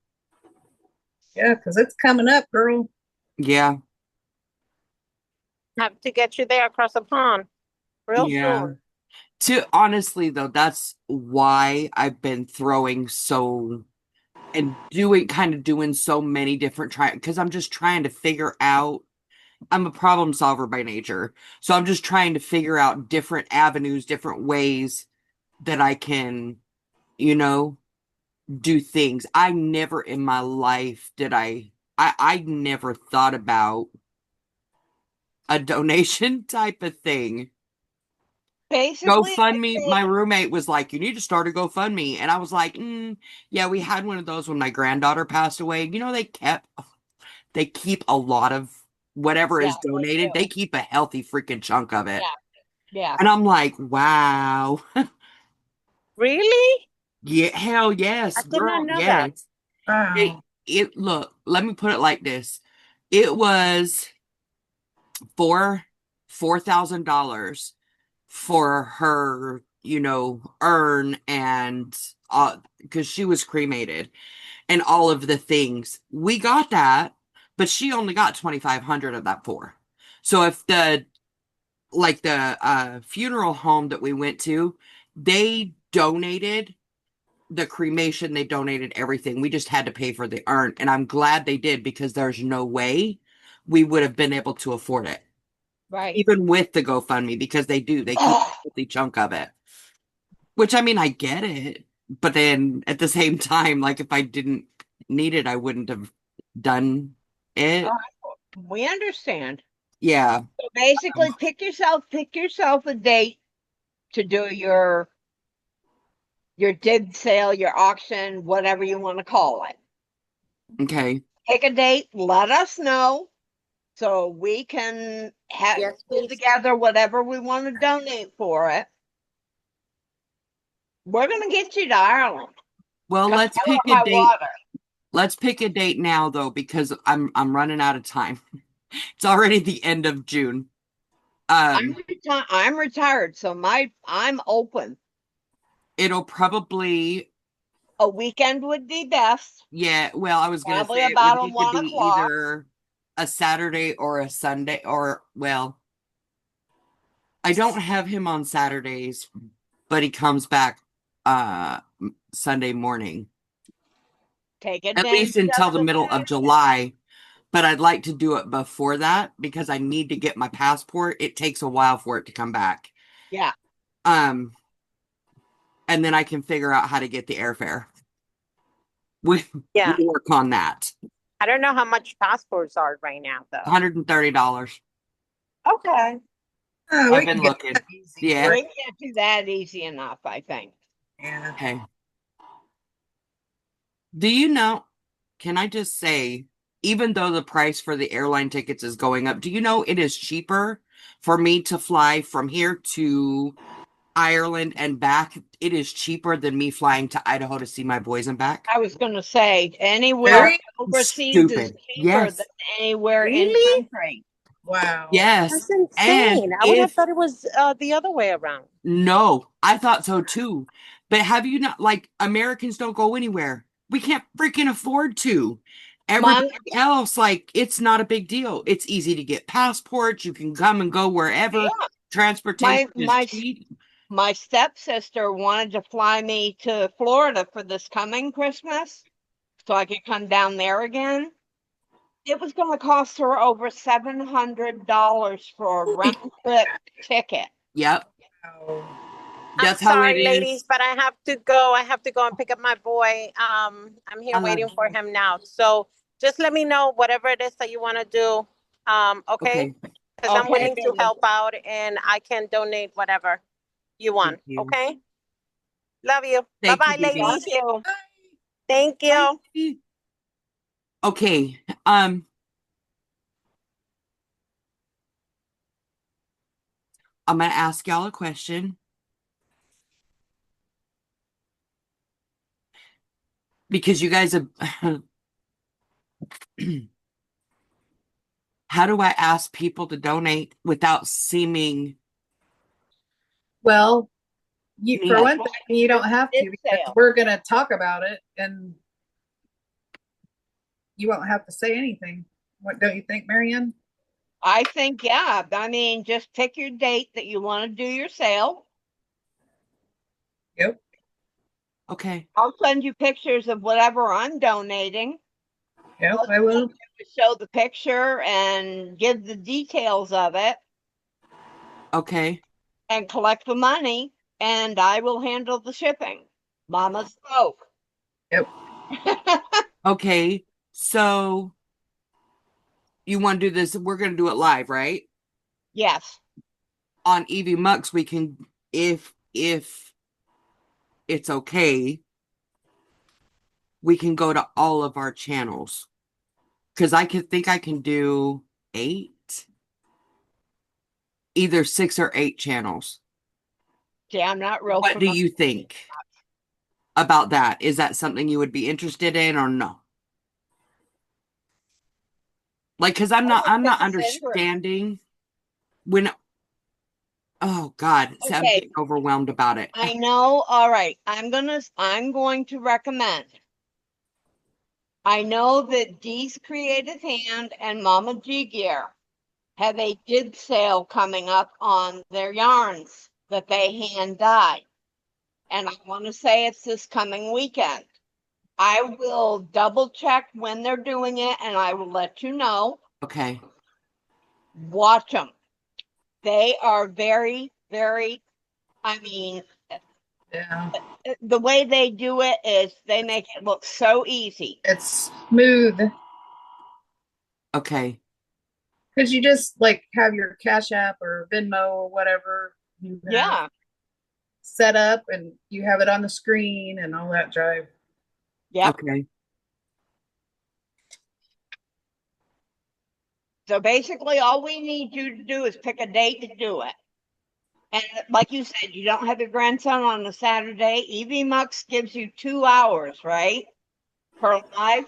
Yeah, because it's coming up, girl. Yeah, Have to get you there across the pond real yeah. soon. To honestly though, that's why I've been throwing so and doing so many different try because I'm just trying to figure out. I'm a problem solver by nature. So I'm just trying to figure out different avenues, different ways that I can, you know, do things. I never in my life did I never thought about a donation type of thing. Basically, I GoFundMe, my say, roommate was like, you need to start a GoFundMe. And I was like, yeah, we had one of those when my granddaughter passed away. They keep a lot of whatever yeah, is they donated. They do. keep a healthy freaking chunk of it. Yeah, yeah. And I'm like, wow. Really? Yeah, hell I yes, did not girl, know that. yes. It, Wow. it look, let me put it like this. It was for $4,000 for her, urn and because she was cremated and all of the things. We got that, but she only got 2,500 of that for. So if the funeral home that we went to, they donated the cremation, they donated everything. We just had to pay for the urn. And I'm glad they did because there's no way we would have been able to afford it, Right. even with the GoFundMe, because they keep a healthy chunk of it. Which I mean, I get it. But then at the same time, like if I didn't need it, I wouldn't have done it. We understand. Yeah. So basically, pick yourself a date to do your dig sale, your auction, whatever you want to call it. Okay. Pick a date, let us know so we can Yes, pull please. together whatever we want to donate for it. We're gonna get you to Ireland. Well, Come let's hell pick or a high date. water. Let's pick a date now though, because I'm running out of time. It's already the end of June. Um, I'm retired, so I'm open. it'll probably, A weekend would be best, yeah, well, I was gonna probably say it would about a need to one be o'clock. either a Saturday or a Sunday, or well, I don't have him on Saturdays, but he comes back Sunday morning, Take at advantage least until of the the middle of fact. July. But I'd like to do it before that because I need to get my passport. It takes a while for it to come back. Yeah. Um, and then I can figure out how to get the airfare. We Yeah. we'll work on that. I don't know how much passports are right now, though. $130. Okay. Oh, I've we can been get looking. that easy Yeah. for We you. can get you that easy enough, I think. Yeah. Okay. Do you know, can I just say, even though the price for the airline tickets is going up, do you know it is cheaper for me to fly from here to Ireland and back? It is cheaper than me flying to Idaho to see my boys and back. I was going to say anywhere Very overseas is Stupid. cheaper than Yes. anywhere in Really? country. wow. Yes. That's And insane. I would have if thought it was the other way around. no, I thought so too. But have you not, like, Americans don't go anywhere. We can't freaking afford to. My Everybody else, like, it's not a big deal. It's easy to get passports. You can come and go wherever. yeah, Transportation my is my cheap. my stepsister wanted to fly me to Florida for this coming Christmas so I could come down there again. it was going to cost her over $700 for a round trip ticket. Yep. Oh, I'm That's how it sorry, is. ladies, but I have to go. I have to go and pick up my boy. I'm here Uh, waiting for him now. So just let me know whatever it is that you want to do. Okay? okay. Because I'm Okay, willing to help out and I can donate whatever you Thank want. you. Okay? Love you. Bye Thank you, bye, baby. love ladies. you. Thank you. Bye. Okay. I'm gonna ask y'all a question because you guys have. How do I ask people to donate without seeming well, you for mean? one thing, you don't have Did to because sale. we're gonna talk about it, and you won't have to say anything. What don't you think, Marianne? I think, yeah. I mean, just pick your date that you want to do your sale. Yep, Okay. I'll send you pictures of whatever I'm donating. yep, All I you have will. to do is show the picture and give the details of it Okay. and collect the money, and I will handle the shipping. Mama spoke. Yep. Okay. So you want to do this? We're gonna do it live, right? Yes. On Evie Mux, we can, if it's okay, we can go to all of our channels because I can think I can do 8, either 6 or 8 channels. See, I'm not real What do familiar. you think about that? Is that something you would be interested in or no? Like, because I'm I not, would I'm not consider it. understanding when. Oh God, see, I'm Okay, getting overwhelmed about it. I know. All right. I'm going to recommend. I know that Dee's Creative Hand and Mama G Gear have a jig sale coming up on their yarns that they hand dye. And I want to say it's this coming weekend. I will double check when they're doing it and I will let you know. Okay. Watch them. They are very, very, I mean, Yeah, the way they do it is they make it look so easy. it's smooth Okay. because you just like have your Cash App or Venmo or whatever you have Yeah. set up, and you have it on the screen and all that jive. Yep. Okay. So basically, all we need you to do is pick a date to do it. And like you said, you don't have your grandson on a Saturday. EV Mux gives you 2 hours, right? Per live.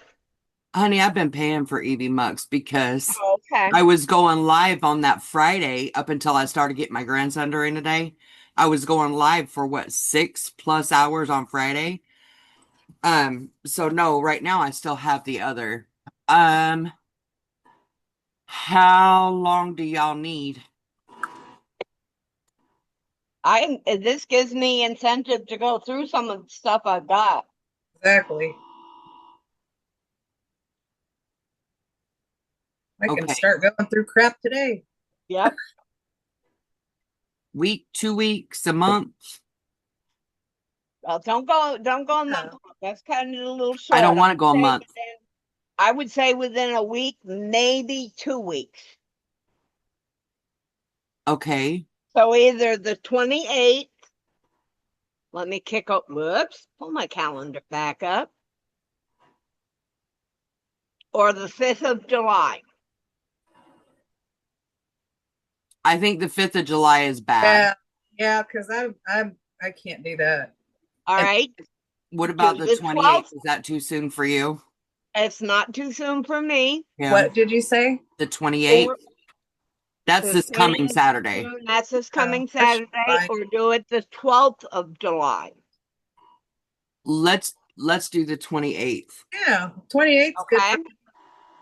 Honey, I've been paying for Evie Mux because Oh, okay. I was going live on that Friday up until I started getting my grandson during the day. I was going live for what, 6+ hours on Friday. So no, right now I still have the other. Um, how long do y'all need? This gives me incentive to go through some of the stuff I've got. Exactly. I can Okay. start going through crap today. Yep. Week, 2 weeks, a month? Well, don't go a month. Yeah. That's kind of a little I don't short. want to go a month. I would say within a week, maybe 2 weeks. Okay. So either the 28th, let me kick up, whoops, pull my calendar back up, or the 5th of July. I think the 5th of July is bad. Yeah, yeah, because I can't do that. All And right. what Do about the the 28th? 12th. Is that too soon for you? It's not too soon for me. Yeah. What did you say? The 28th? Or That's the this coming 28th of Saturday. June, that's this Oh, coming that should be Saturday, fine. or do it the 12th of July. Let's do the 28th. Yeah, 28's good Okay. for me.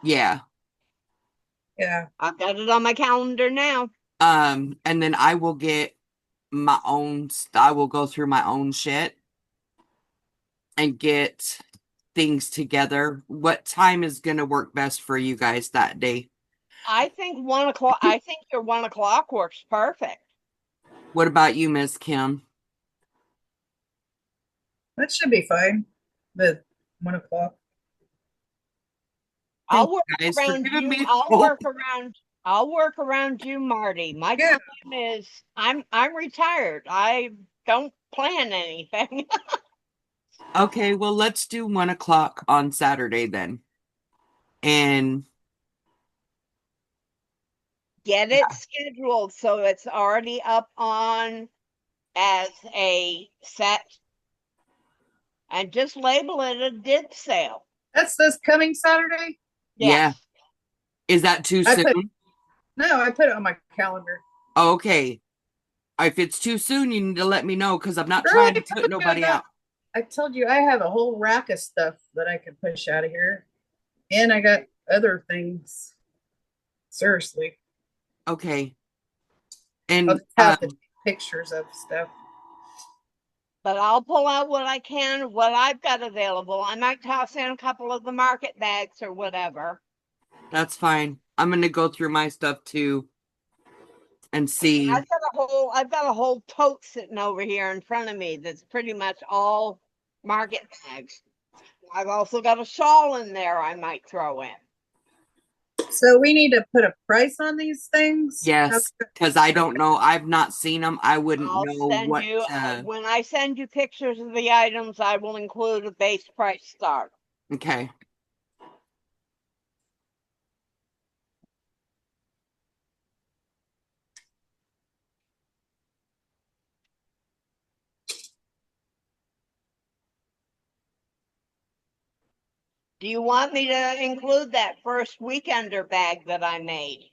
Yeah. Yeah. I've got it on my calendar now. And then I will get my own I will go through my own shit and get things together. What time is going to work best for you guys that day? I think 1 o'clock. I think your 1 o'clock works perfect. What about you, Miss Kim? That should be fine. The 1 o'clock. Thank I'll work you guys for around giving you. me hope. I'll work around you, Marty. My Yeah. time is I'm retired. I don't plan anything. Okay, well, let's do 1 o'clock on Saturday then. And Get it scheduled so it's already up on as a set and just label it a did sale. That's this coming Saturday. yeah, Yes. is that too I put soon? no, I put it on my calendar. Okay. If it's too soon, you need to let me know because I'm not Girl, trying to put nobody out. I told you I have a whole rack of stuff that I can push out of here. And I got other things. Seriously. Okay. I'll And just have to take pictures of stuff. But I'll pull out what I can, what I've got available. I might toss in a couple of the market bags or whatever. that's fine. I'm gonna go through my stuff too and see. I've got a whole tote sitting over here in front of me that's pretty much all market bags. I've also got a shawl in there I might throw in. So we need to put a price on these things. Yes, because I don't know. I've not seen them. I wouldn't I'll know send what you to. when I send you pictures of the items, I will include a base price start. Okay. Do you want me to include that first weekender bag that I made?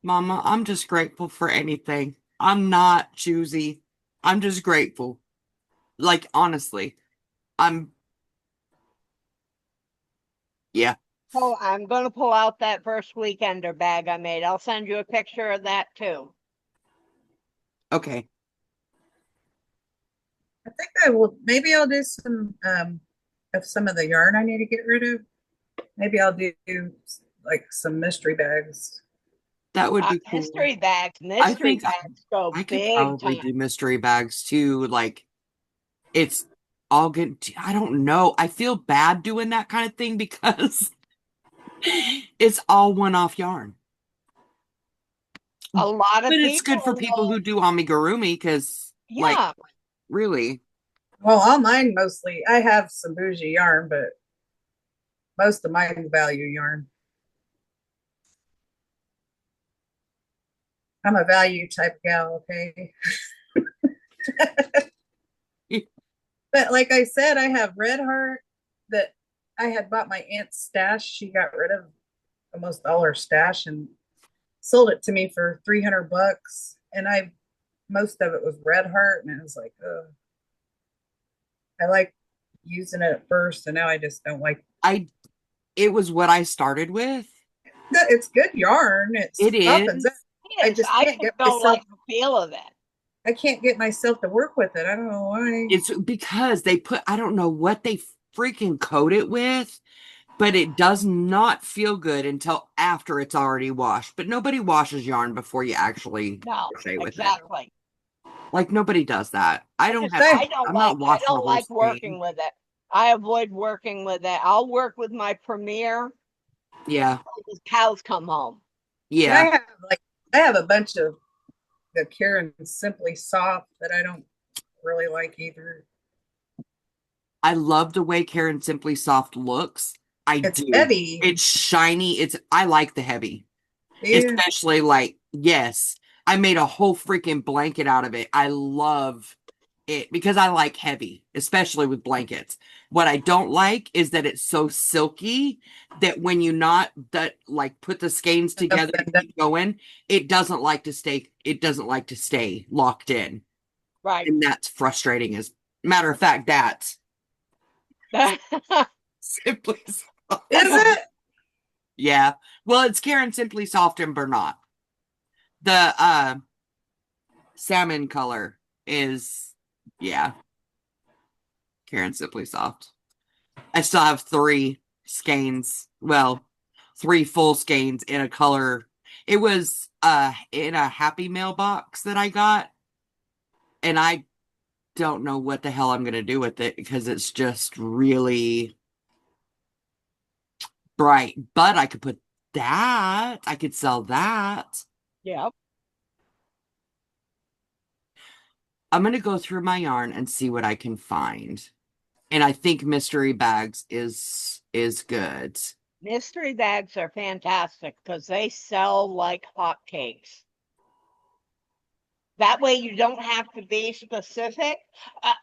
Mama, I'm just grateful for anything. I'm not choosy. I'm just grateful. Like, honestly, I'm, yeah. Oh, I'm going to pull out that first weekender bag I made. I'll send you a picture of that too. Okay. I think I will. Maybe I'll do some of some of the yarn I need to get rid of. Maybe I'll do like some mystery bags. That would be cool. I Mystery think bags go I could big probably time. do mystery bags too. Like, it's all good. I don't know. I feel bad doing that kind of thing because it's all one-off yarn. A lot But of it's good for people people who will, do amigurumi because, like, yeah. really, Well, all mine mostly. I have some bougie yarn, but most of mine value yarn. I'm a value type gal, okay? But like I said, I have Red Heart that I had bought my aunt's stash. She got rid of almost all her stash and sold it to me for $300. And I most of it was Red Heart, and it was like, I like using it at first, and now I just don't like. I it was what I started with. It's good yarn. It It softens is. up. I Yes, just I can't just get don't myself. like the feel of it. I can't get myself to work with it. I don't know why. It's because they put, I don't know what they freaking coat it with, but it does not feel good until after it's already washed. But nobody washes yarn before you actually No, crochet with it. exactly. Like nobody does that. I don't have I, time. I'm not I washing a don't whole like skein. working with it. I avoid working with it. I'll work with my Premier Yeah. until the cows come home. I Yeah. have like I have a bunch of the Karen Simply Soft that I don't really like either. I love the way Karen Simply Soft looks. I It's do. heavy. It's shiny. I like the heavy. Yeah. Especially like, yes, I made a whole freaking blanket out of it. I love it because I like heavy, especially with blankets. What I don't like is that it's so silky that when you not that like put the skeins together and keep going, it doesn't like to stay locked in. Right. And that's frustrating as matter of fact, that's simply soft. Is it? Yeah. Well, it's Karen Simply Soft and Bernat. The salmon color is, yeah, Karen Simply Soft. I still have 3 skeins. Well, 3 full skeins in a color. It was in a Happy Mail box that I got, and I don't know what the hell I'm gonna do with it because it's just really bright. But I could put that. I could sell that. Yep. I'm gonna go through my yarn and see what I can find. And I think mystery bags is good. Mystery bags are fantastic because they sell like hotcakes. That way you don't have to be specific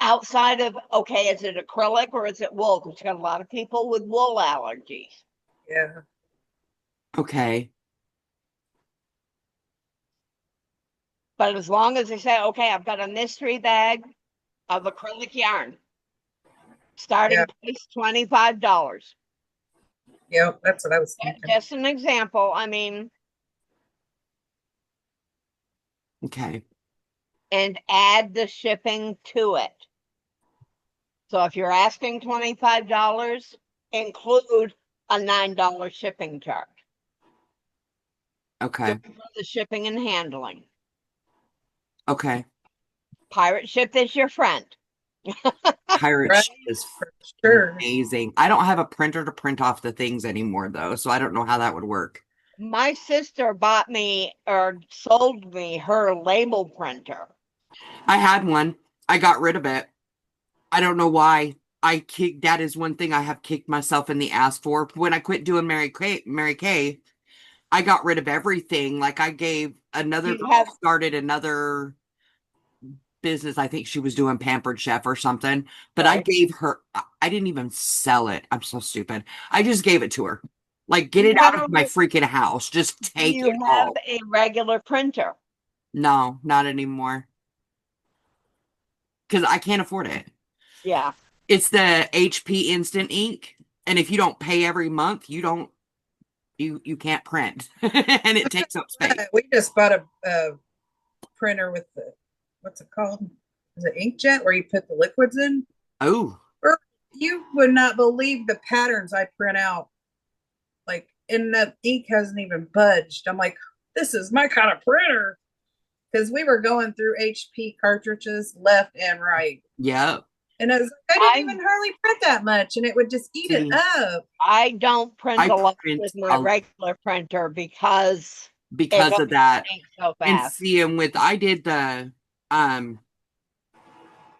outside of, okay, is it acrylic or is it wool? Because you got a lot of people with wool allergies. Yeah. Okay. But as long as they say, okay, I've got a mystery bag of acrylic yarn, starting Yeah. price $25. Yep. That's what I was thinking. Just an example. I mean, Okay. and add the shipping to it. So if you're asking $25, include a $9 shipping charge. Okay. Just for the shipping and handling. Okay. Pirate ship is your friend. Pirate Right. ship is For sure. amazing. I don't have a printer to print off the things anymore though, so I don't know how that would work. My sister bought me or sold me her label printer. I had one. I got rid of it. I don't know why. That is one thing I have kicked myself in the ass for. When I quit doing Mary Kay, I got rid of everything. Like I gave another You girl have, started another business. I think she was doing Pampered Chef or something. But I right? gave her, I didn't even sell it. I'm so stupid. I just gave it to her. Like, get You it out have, of my freaking house. Just take you it have all. a regular printer. No, not anymore. Because I can't afford it. Yeah. It's the HP Instant Ink. And if you don't pay every month, you can't print. And it takes up space. We just bought a printer with the, what's it called? Is it inkjet where you put the liquids in? Oh, Or you would not believe the patterns I print out. Like, and the ink hasn't even budged. I'm like, this is my kind of printer. Because we were going through HP cartridges left and right. yeah. And I was like, I didn't even hardly print that much, and it would just eat it See, up. I don't print I a lot print with my regular printer because it because goes of that. so And fast. see, and with I did the um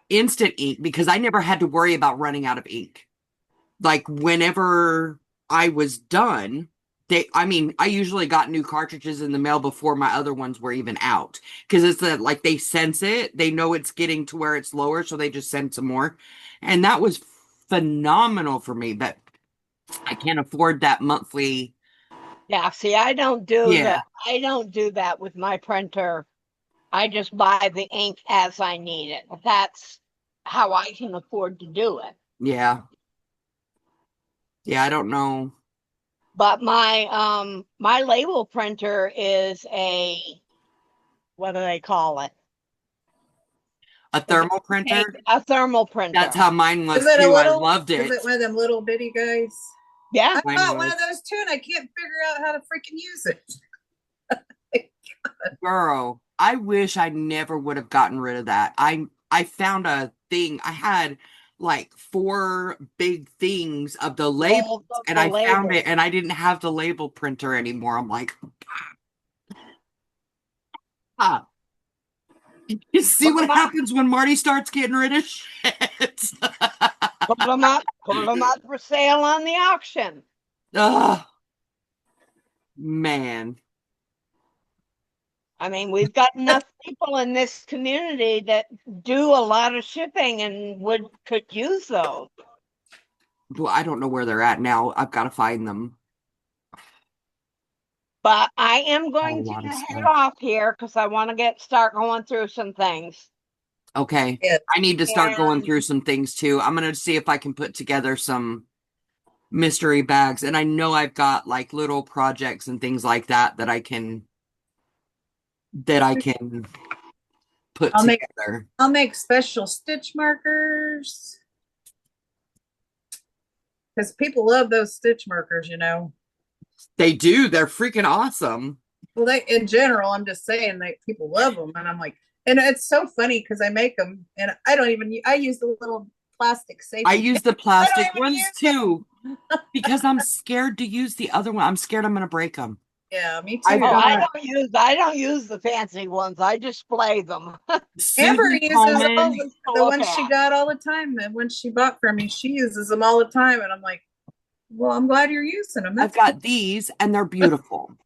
instant ink because I never had to worry about running out of ink. Like whenever I was done, I usually got new cartridges in the mail before my other ones were even out. Because it's that like they sense it, they know it's getting to where it's lower, so they just send some more. And that was phenomenal for me, but I can't afford that monthly. Yeah, see, I don't do Yeah, that. I don't do that with my printer. I just buy the ink as I need it. That's how I can afford to do it. yeah, yeah, I don't know. But my label printer is a, what do they call it? A thermal printer? A thermal That's printer. how mine Is was it a too. I little? loved Is it. it one of them little bitty guys? Yeah. I Mine bought one was. of those too, and I can't figure out how to freaking use it. Girl, I wish I never would have gotten rid of that. I found a thing. I had like 4 big things of the labels, All of and the I found labels. it, and I didn't have the label printer anymore. I'm like, ah. You see Put what them up, happens when Marty starts getting rid of shit. put them up for sale on the auction. Oh, man. I mean, we've got enough people in this community that do a lot of shipping and could use those. Well, I don't know where they're at now. I've got to find them. But I am A going to lot of head stuff. off here because I want to start going through some things. Okay. Yeah. I need to start going And through some things too. I'm going to see if I can put together some mystery bags. And I know I've got like little projects and things like that that I can put I'll make together. I'll make special stitch markers. Because people love those stitch markers, you know. They do. They're freaking awesome. Well, they in general, I'm just saying that people love them, and I'm like, and it's so funny because I make them, and I don't even. I use the little plastic I safety use pins. the I don't plastic even ones use them. too because I'm scared to use the other one. I'm scared I'm going to break them. Yeah, me I've too. Oh, got I don't use the fancy ones. I display them. Amber Susan uses Coleman. Just to the look ones she at. got all the time. The ones she bought from me, she uses them all the time, and I'm like, well, I'm glad you're using them. I've That's cool. got these and they're beautiful,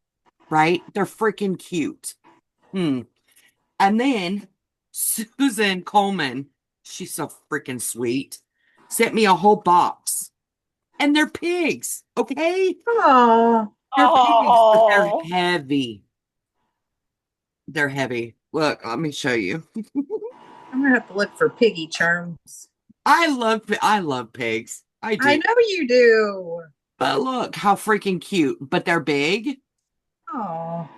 right? They're freaking cute. Hmm. And then Susan Coleman, she's so freaking sweet, sent me a whole box. And they're pigs, okay? Oh, They're pigs, but they're Oh, heavy. They're heavy. Look, let me show you. I'm gonna have to look for piggy charms. I love pigs. I I do. know you do. But look how freaking cute. But they're big, Oh,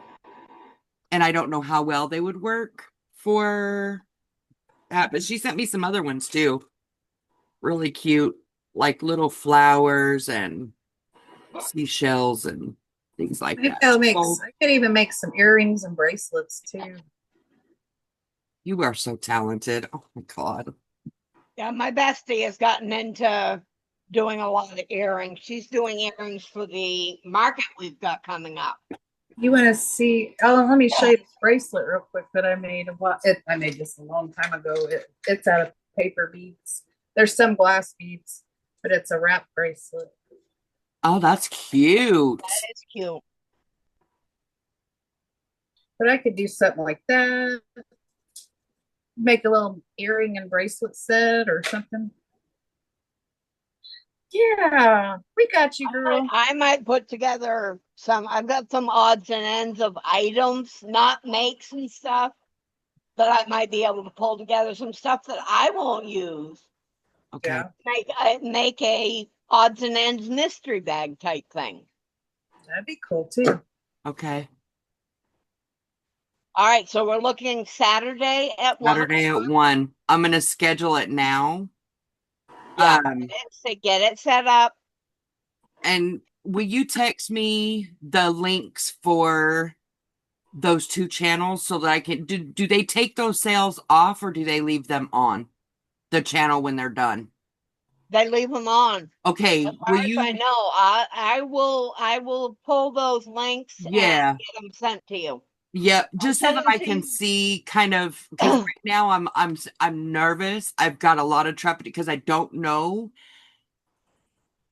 and I don't know how well they would work for that. But she sent me some other ones too. Really cute, like little flowers and seashells and things like maybe that. I'll make. So I could even make some earrings and bracelets too. you are so talented. Oh my God. yeah. My bestie has gotten into doing a lot of earrings. She's doing earrings for the market we've got coming up. You want to see? Oh, let me show you this bracelet real quick that I made. I made this a long time ago. It's out of paper beads. There's some glass beads, but it's a wrap bracelet. Oh, that's cute. That is cute. But I could do something like that. Make a little earring and bracelet set or something. Yeah, we got you, girl. I might put together some. I've got some odds and ends of items, not makes and stuff, that I might be able to pull together some stuff that I won't use. Okay. Yeah, Make a odds and ends mystery bag type thing. that'd be cool too. Okay. All right, so we're looking Saturday at 1 Saturday at 1. I'm gonna schedule it now. Yeah, Um, get it set up. and will you text me the links for those two channels so that I can do they take those sales off or do they leave them on the channel when they're done? They leave them on. Okay, As will far as I you? know, I will pull those links and Yeah. get them sent to you. Yep, I'll just so send that them I to can you. see kind of because right now I'm nervous. I've got a lot of trepidation because I don't know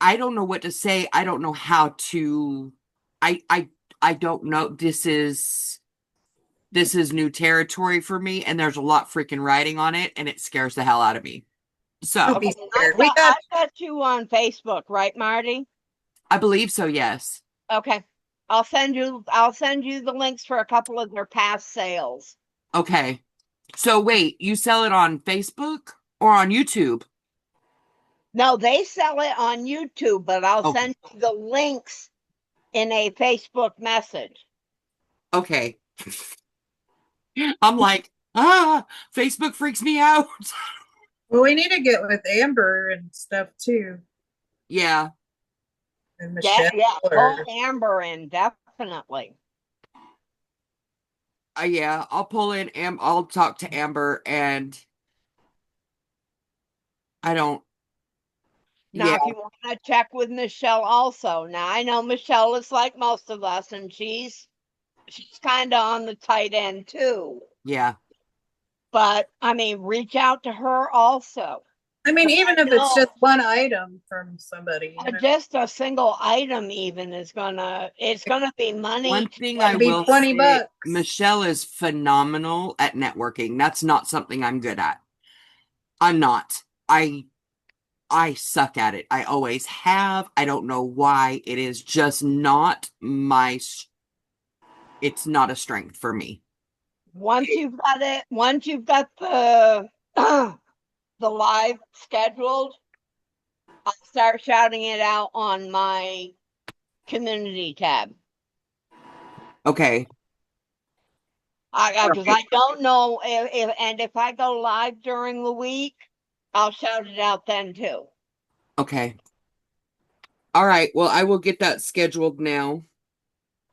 what to say. I don't know how to I I I don't know. This is new territory for me and there's a lot freaking writing on it and it scares the hell out of me. Don't So, be scared. We got. I've got you on Facebook, right, Marty? I believe so, yes. Okay. I'll send you the links for a couple of their past sales. Okay. So wait, you sell it on Facebook or on YouTube? No, they sell it on YouTube, but I'll Okay. send you the links in a Facebook message. Okay. I'm like, Facebook freaks me out. Well, we need to get with Amber and stuff too, Yeah. and Yeah, Michelle. yeah, pull Or Amber in, definitely. Yeah, I'll pull in I'll talk to Amber and I don't Now, yeah, if you want to check with Michelle also. Now, I know Michelle is like most of us, and she's kind of on the tight end too. yeah. But I mean, reach out to her also. I mean, 'Cause even I if it's know just one item from somebody, just a single item even it's gonna be money One to thing get I it'd be will made. 20 say, bucks. Michelle is phenomenal at networking. That's not something I'm good at. I'm not. I suck at it. I always have. I don't know why. It is just not it's not a strength for me. Once you've got the the live scheduled, I'll start shouting it out on my community tab. Okay. Because I don't know if I go live during the week, I'll shout it out then too. Okay. All right. Well, I will get that scheduled now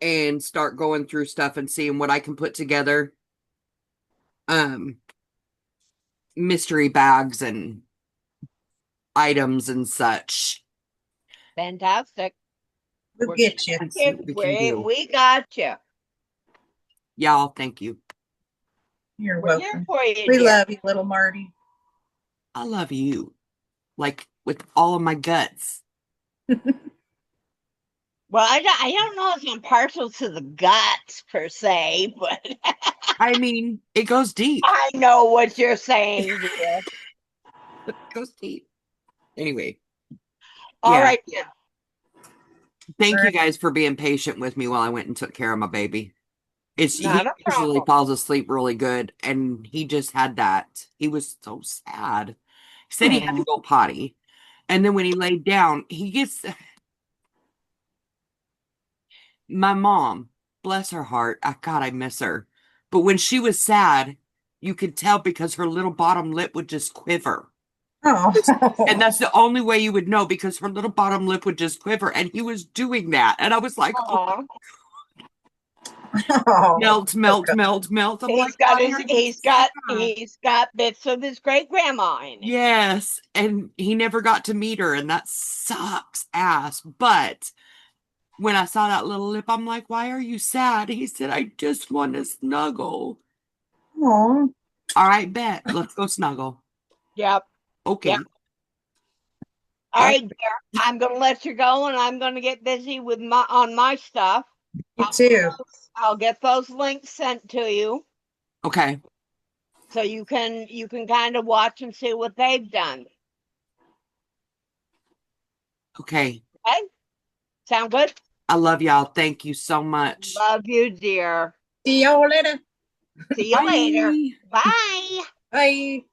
and start going through stuff and seeing what I can put together. Um, mystery bags and items and such. Fantastic. We'll We're get you. And see what we can do. we got you. Y'all, thank you. You're We're here welcome. for you, We dear. love you, little Marty. I love you. Like with all of my guts. Well, I don't know if I'm partial to the guts per se, but I mean, it goes deep. I know what you're saying, dear. It goes deep. Anyway, All yeah. right, dear. Thank All you right. guys for being patient with me while I went and took care of my baby. He Not a usually problem. falls asleep really good, and he just had that. He was so sad. He said he had to Aw. go potty. And then when he laid down, he gets my mom, bless her heart. God, I miss her. But when she was sad, you could tell because her little bottom lip would just quiver. And Oh. that's the only way you would know because her little bottom lip would just quiver. And he was doing that. And I was like, oh, Aw. Oh. melt, melt, melt, melt. I'm like, why are you sad? He's got bits of his great grandma in him. Yes. And he never got to meet her. And that sucks ass. But when I saw that little lip, I'm like, why are you sad? He said, I just want to snuggle. Oh. All right, bet. Let's go snuggle. Yep. Okay. Yep. All All right, right. dear. I'm gonna let you go, and I'm gonna get busy with my stuff. You too. I'll get those links sent to you Okay. so you can kind of watch and see what they've done. Okay. Okay? Sound good? I love y'all. Thank you so much. Love you, dear. See y'all later. See you later. Bye. Bye. Bye.